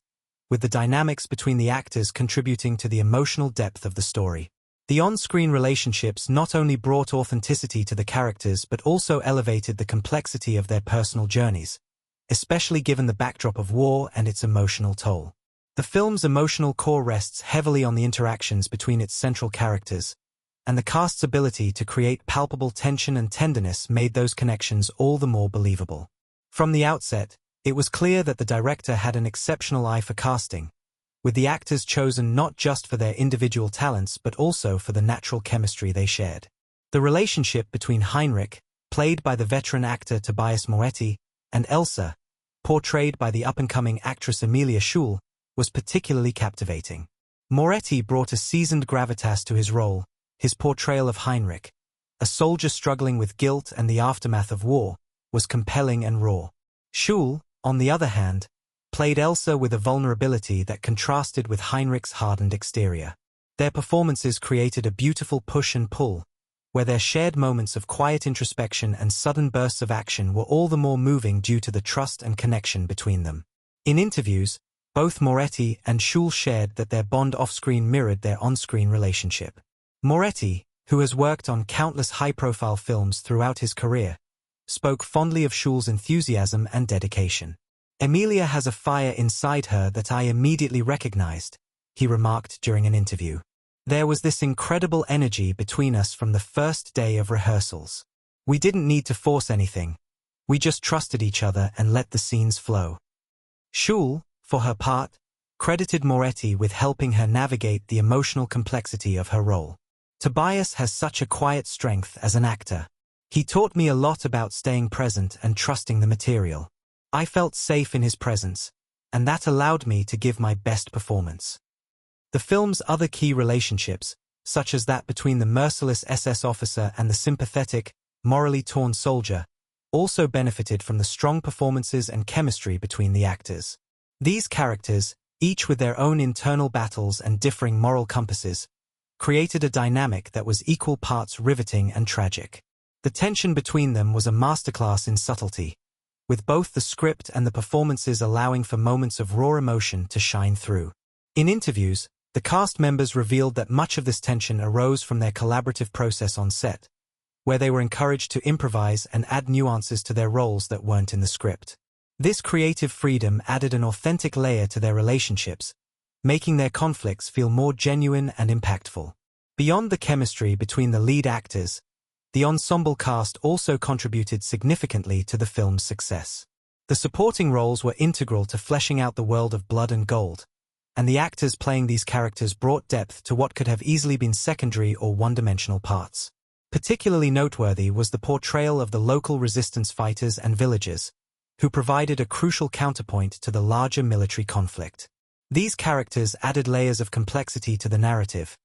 with the dynamics between the actors contributing to the emotional depth of the story. The on-screen relationships not only brought authenticity to the characters but also elevated the complexity of their personal journeys, especially given the backdrop of war and its emotional toll. The film's emotional core rests heavily on the interactions between its central characters, and the cast's ability to create palpable tension and tenderness made those connections all the more believable. From the outset, it was clear that the director had an exceptional eye for casting, with the actors chosen not just for their individual talents but also for the natural chemistry they shared. The relationship between Heinrich, played by the veteran actor Tobias Moretti, and Elsa, portrayed by the up-and-coming actress Emilia Schul, was particularly captivating. Moretti brought a seasoned gravitas to his role. His portrayal of Heinrich, a soldier struggling with guilt and the aftermath of war, was compelling and raw. Schul, on the other hand, played Elsa with a vulnerability that contrasted with Heinrich's hardened exterior. Their performances created a beautiful push and pull, where their shared moments of quiet introspection and sudden bursts of action were all the more moving due to the trust and connection between them. In interviews, both Moretti and Schul shared that their bond off-screen mirrored their on-screen relationship. Moretti, who has worked on countless high-profile films throughout his career, spoke fondly of Schul's enthusiasm and dedication. "Emilia has a fire inside her that I immediately recognized," he remarked during an interview. "There was this incredible energy between us from the first day of rehearsals. We didn't need to force anything. We just trusted each other and let the scenes flow." Schul, for her part, credited Moretti with helping her navigate the emotional complexity of her role. "Tobias has such a quiet strength as an actor. He taught me a lot about staying present and trusting the material. I felt safe in his presence, and that allowed me to give my best performance." The film's other key relationships, such as that between the merciless SS officer and the sympathetic, morally torn soldier, also benefited from the strong performances and chemistry between the actors. These characters, each with their own internal battles and differing moral compasses, created a dynamic that was equal parts riveting and tragic. The tension between them was a masterclass in subtlety, with both the script and the performances allowing for moments of raw emotion to shine through. In interviews, the cast members revealed that much of this tension arose from their collaborative process on set, where they were encouraged to improvise and add nuances to their roles that weren't in the script. This creative freedom added an authentic layer to their relationships, making their conflicts feel more genuine and impactful. Beyond the chemistry between the lead actors, the ensemble cast also contributed significantly to the film's success. The supporting roles were integral to fleshing out the world of Blood and Gold, and the actors playing these characters brought depth to what could have easily been secondary or one-dimensional parts. Particularly noteworthy was the portrayal of the local resistance fighters and villagers, who provided a crucial counterpoint to the larger military conflict. These characters added layers of complexity to the narrative,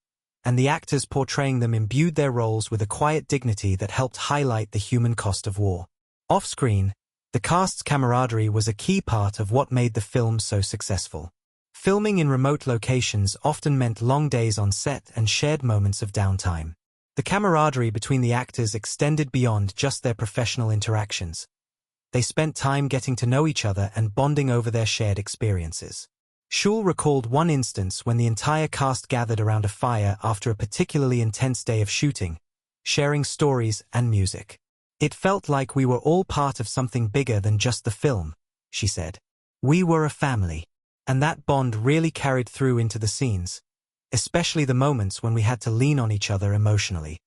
and the actors portraying them imbued their roles with a quiet dignity that helped highlight the human cost of war. Off-screen, the cast's camaraderie was a key part of what made the film so successful. Filming in remote locations often meant long days on set and shared moments of downtime. The camaraderie between the actors extended beyond just their professional interactions. They spent time getting to know each other and bonding over their shared experiences. Schul recalled one instance when the entire cast gathered around a fire after a particularly intense day of shooting, sharing stories and music. "It felt like we were all part of something bigger than just the film," she said. "We were a family." And that bond really carried through into the scenes, especially the moments when we had to lean on each other emotionally.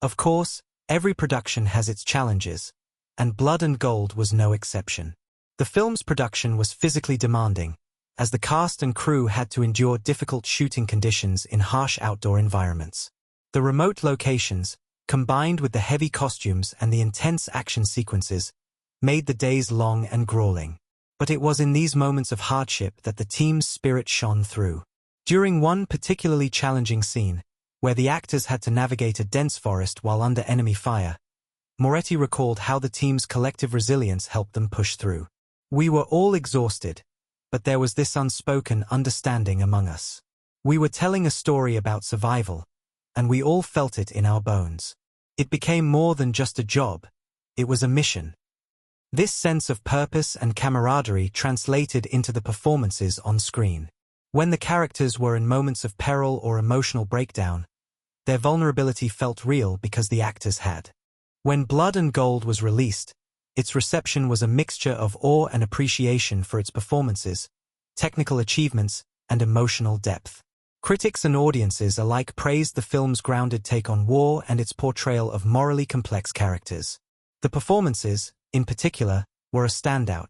Of course, every production has its challenges, and Blood and Gold was no exception. The film's production was physically demanding, as the cast and crew had to endure difficult shooting conditions in harsh outdoor environments. The remote locations, combined with the heavy costumes and the intense action sequences, made the days long and grueling. But it was in these moments of hardship that the team's spirit shone through. During one particularly challenging scene, where the actors had to navigate a dense forest while under enemy fire, Moretti recalled how the team's collective resilience helped them push through. "We were all exhausted, but there was this unspoken understanding among us. We were telling a story about survival, and we all felt it in our bones. It became more than just a job, it was a mission." This sense of purpose and camaraderie translated into the performances on screen. When the characters were in moments of peril or emotional breakdown, their vulnerability felt real because the actors had. When Blood and Gold was released, its reception was a mixture of awe and appreciation for its performances, technical achievements, and emotional depth. Critics and audiences alike praised the film's grounded take on war and its portrayal of morally complex characters. The performances, in particular, were a standout.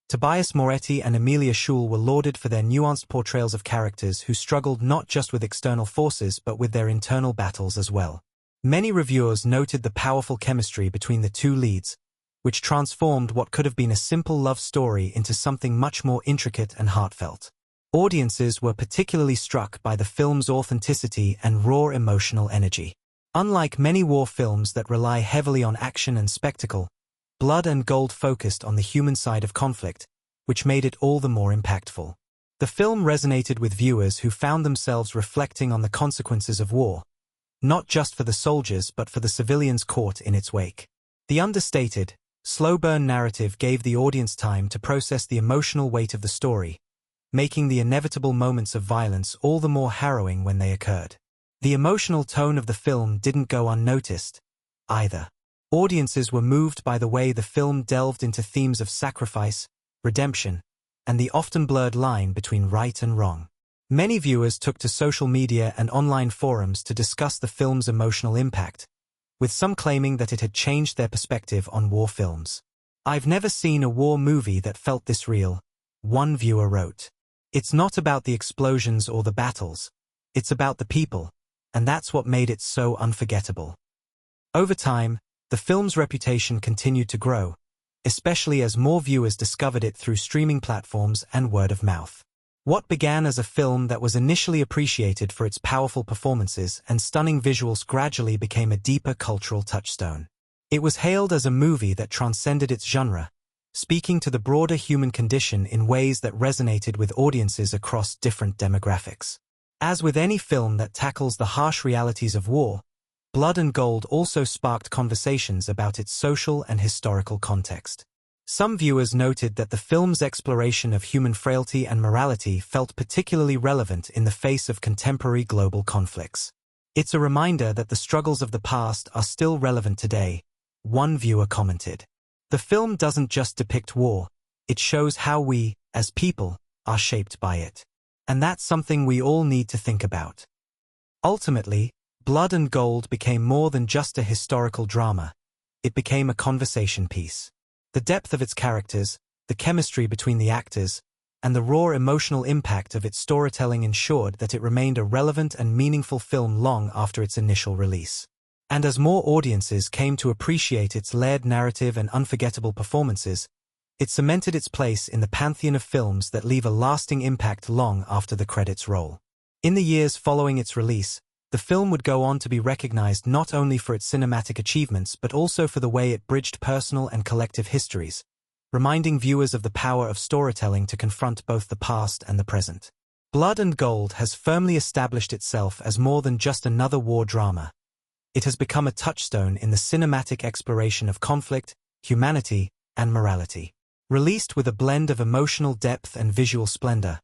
Tobias Moretti and Emilia Schul were lauded for their nuanced portrayals of characters who struggled not just with external forces but with their internal battles as well. Many reviewers noted the powerful chemistry between the two leads, which transformed what could have been a simple love story into something much more intricate and heartfelt. Audiences were particularly struck by the film's authenticity and raw emotional energy. Unlike many war films that rely heavily on action and spectacle, Blood and Gold focused on the human side of conflict, which made it all the more impactful. The film resonated with viewers who found themselves reflecting on the consequences of war, not just for the soldiers but for the civilians caught in its wake. The understated, slow-burn narrative gave the audience time to process the emotional weight of the story, making the inevitable moments of violence all the more harrowing when they occurred. The emotional tone of the film didn't go unnoticed, either. Audiences were moved by the way the film delved into themes of sacrifice, redemption, and the often blurred line between right and wrong. Many viewers took to social media and online forums to discuss the film's emotional impact, with some claiming that it had changed their perspective on war films. "I've never seen a war movie that felt this real," one viewer wrote. "It's not about the explosions or the battles, it's about the people, and that's what made it so unforgettable." Over time, the film's reputation continued to grow, especially as more viewers discovered it through streaming platforms and word of mouth. What began as a film that was initially appreciated for its powerful performances and stunning visuals gradually became a deeper cultural touchstone. It was hailed as a movie that transcended its genre, speaking to the broader human condition in ways that resonated with audiences across different demographics. As with any film that tackles the harsh realities of war, Blood and Gold also sparked conversations about its social and historical context. Some viewers noted that the film's exploration of human frailty and morality felt particularly relevant in the face of contemporary global conflicts. "It's a reminder that the struggles of the past are still relevant today," one viewer commented. "The film doesn't just depict war, it shows how we, as people, are shaped by it. And that's something we all need to think about." Ultimately, Blood and Gold became more than just a historical drama. It became a conversation piece. The depth of its characters, the chemistry between the actors, and the raw emotional impact of its storytelling ensured that it remained a relevant and meaningful film long after its initial release. And as more audiences came to appreciate its layered narrative and unforgettable performances, it cemented its place in the pantheon of films that leave a lasting impact long after the credits roll. In the years following its release, the film would go on to be recognized not only for its cinematic achievements but also for the way it bridged personal and collective histories, reminding viewers of the power of storytelling to confront both the past and the present. Blood and Gold has firmly established itself as more than just another war drama. It has become a touchstone in the cinematic exploration of conflict, humanity, and morality. Released with a blend of emotional depth and visual splendor,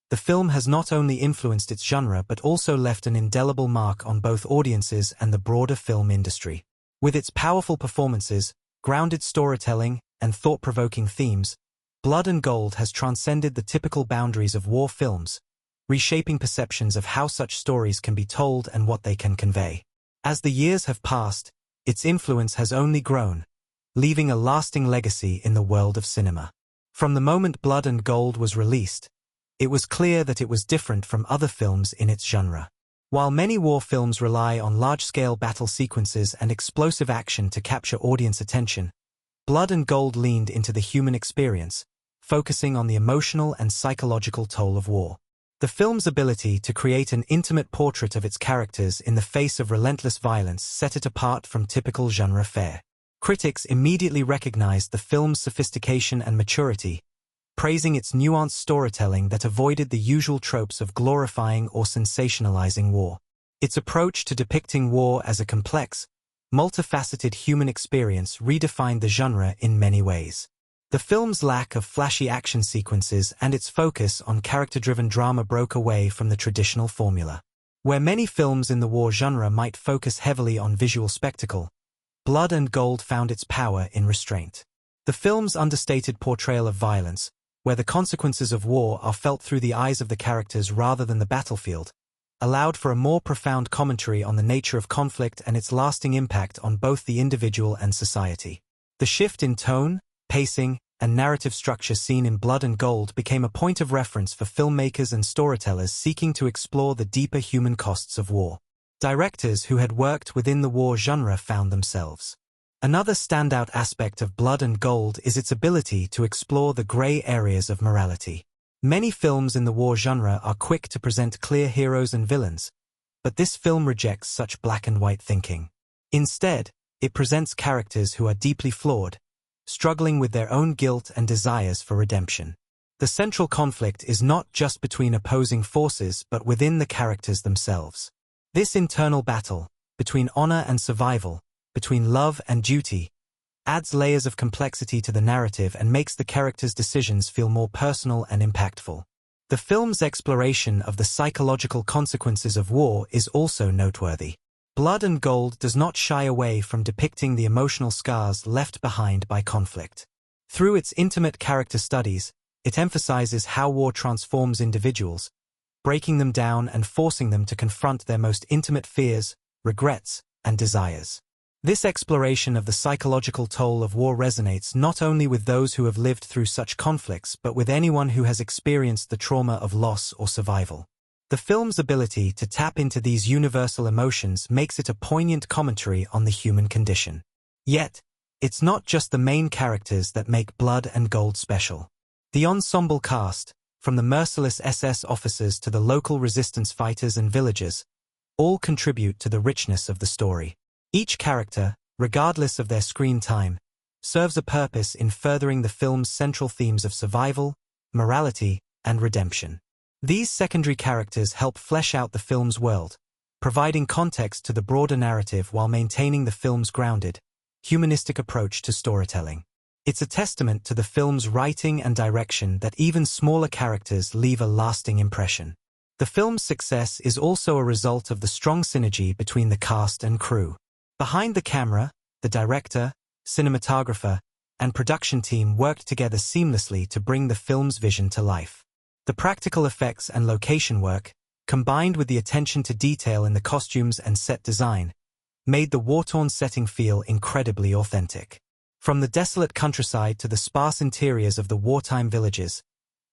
the film has not only influenced its genre but also left an indelible mark on both audiences and the broader film industry. With its powerful performances, grounded storytelling, and thought-provoking themes, Blood and Gold has transcended the typical boundaries of war films, reshaping perceptions of how such stories can be told and what they can convey. As the years have passed, its influence has only grown, leaving a lasting legacy in the world of cinema. From the moment Blood and Gold was released, it was clear that it was different from other films in its genre. While many war films rely on large-scale battle sequences and explosive action to capture audience attention, Blood and Gold leaned into the human experience, focusing on the emotional and psychological toll of war. The film's ability to create an intimate portrait of its characters in the face of relentless violence set it apart from typical genre fare. Critics immediately recognized the film's sophistication and maturity, praising its nuanced storytelling that avoided the usual tropes of glorifying or sensationalizing war. Its approach to depicting war as a complex, multifaceted human experience redefined the genre in many ways. The film's lack of flashy action sequences and its focus on character-driven drama broke away from the traditional formula. Where many films in the war genre might focus heavily on visual spectacle, Blood and Gold found its power in restraint. The film's understated portrayal of violence, where the consequences of war are felt through the eyes of the characters rather than the battlefield, allowed for a more profound commentary on the nature of conflict and its lasting impact on both the individual and society. The shift in tone, pacing, and narrative structure seen in Blood and Gold became a point of reference for filmmakers and storytellers seeking to explore the deeper human costs of war. Directors who had worked within the war genre found themselves. Another standout aspect of Blood and Gold is its ability to explore the gray areas of morality. Many films in the war genre are quick to present clear heroes and villains, but this film rejects such black and white thinking. Instead, it presents characters who are deeply flawed, struggling with their own guilt and desires for redemption. The central conflict is not just between opposing forces but within the characters themselves. This internal battle, between honor and survival, between love and duty, adds layers of complexity to the narrative and makes the characters' decisions feel more personal and impactful. The film's exploration of the psychological consequences of war is also noteworthy. Blood and Gold does not shy away from depicting the emotional scars left behind by conflict. Through its intimate character studies, it emphasizes how war transforms individuals, breaking them down and forcing them to confront their most intimate fears, regrets, and desires. This exploration of the psychological toll of war resonates not only with those who have lived through such conflicts but with anyone who has experienced the trauma of loss or survival. The film's ability to tap into these universal emotions makes it a poignant commentary on the human condition. Yet, it's not just the main characters that make Blood and Gold special. The ensemble cast, from the merciless SS officers to the local resistance fighters and villagers, all contribute to the richness of the story. Each character, regardless of their screen time, serves a purpose in furthering the film's central themes of survival, morality, and redemption. These secondary characters help flesh out the film's world, providing context to the broader narrative while maintaining the film's grounded, humanistic approach to storytelling. It's a testament to the film's writing and direction that even smaller characters leave a lasting impression. The film's success is also a result of the strong synergy between the cast and crew. Behind the camera, the director, cinematographer, and production team worked together seamlessly to bring the film's vision to life. The practical effects and location work, combined with the attention to detail in the costumes and set design, made the war-torn setting feel incredibly authentic. From the desolate countryside to the sparse interiors of the wartime villages,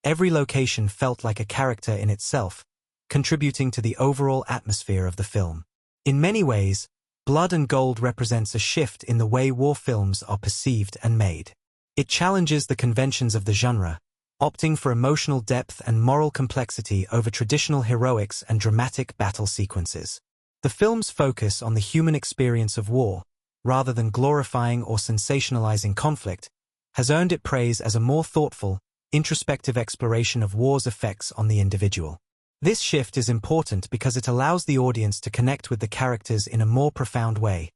every location felt like a character in itself, contributing to the overall atmosphere of the film. In many ways, Blood and Gold represents a shift in the way war films are perceived and made. It challenges the conventions of the genre, opting for emotional depth and moral complexity over traditional heroics and dramatic battle sequences. The film's focus on the human experience of war, rather than glorifying or sensationalizing conflict, has earned it praise as a more thoughtful, introspective exploration of war's effects on the individual. This shift is important because it allows the audience to connect with the characters in a more profound way,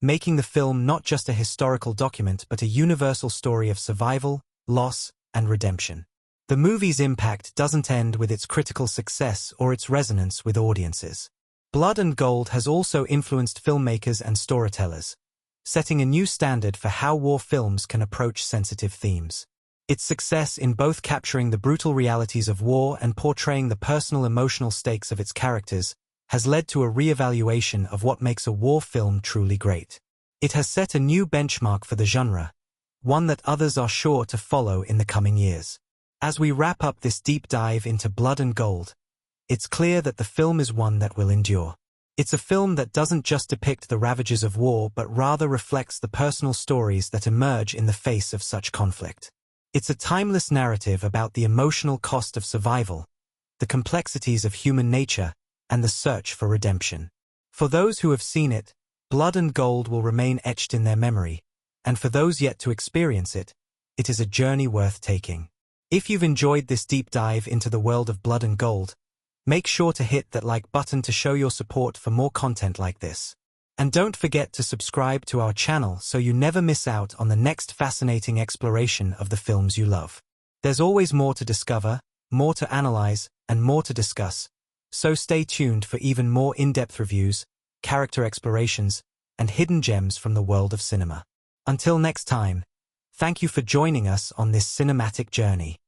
making the film not just a historical document but a universal story of survival, loss, and redemption. The movie's impact doesn't end with its critical success or its resonance with audiences. Blood and Gold has also influenced filmmakers and storytellers, setting a new standard for how war films can approach sensitive themes. Its success in both capturing the brutal realities of war and portraying the personal emotional stakes of its characters has led to a re-evaluation of what makes a war film truly great. It has set a new benchmark for the genre, one that others are sure to follow in the coming years. As we wrap up this deep dive into Blood and Gold, it's clear that the film is one that will endure. It's a film that doesn't just depict the ravages of war but rather reflects the personal stories that emerge in the face of such conflict. It's a timeless narrative about the emotional cost of survival, the complexities of human nature, and the search for redemption. For those who have seen it, Blood and Gold will remain etched in their memory, and for those yet to experience it, it is a journey worth taking. If you've enjoyed this deep dive into the world of Blood and Gold, make sure to hit that like button to show your support for more content like this. And don't forget to subscribe to our channel so you never miss out on the next fascinating exploration of the films you love. There's always more to discover, more to analyze, and more to discuss, so stay tuned for even more in-depth reviews, character explorations, and hidden gems from the world of cinema. Until next time, thank you for joining us on this cinematic journey.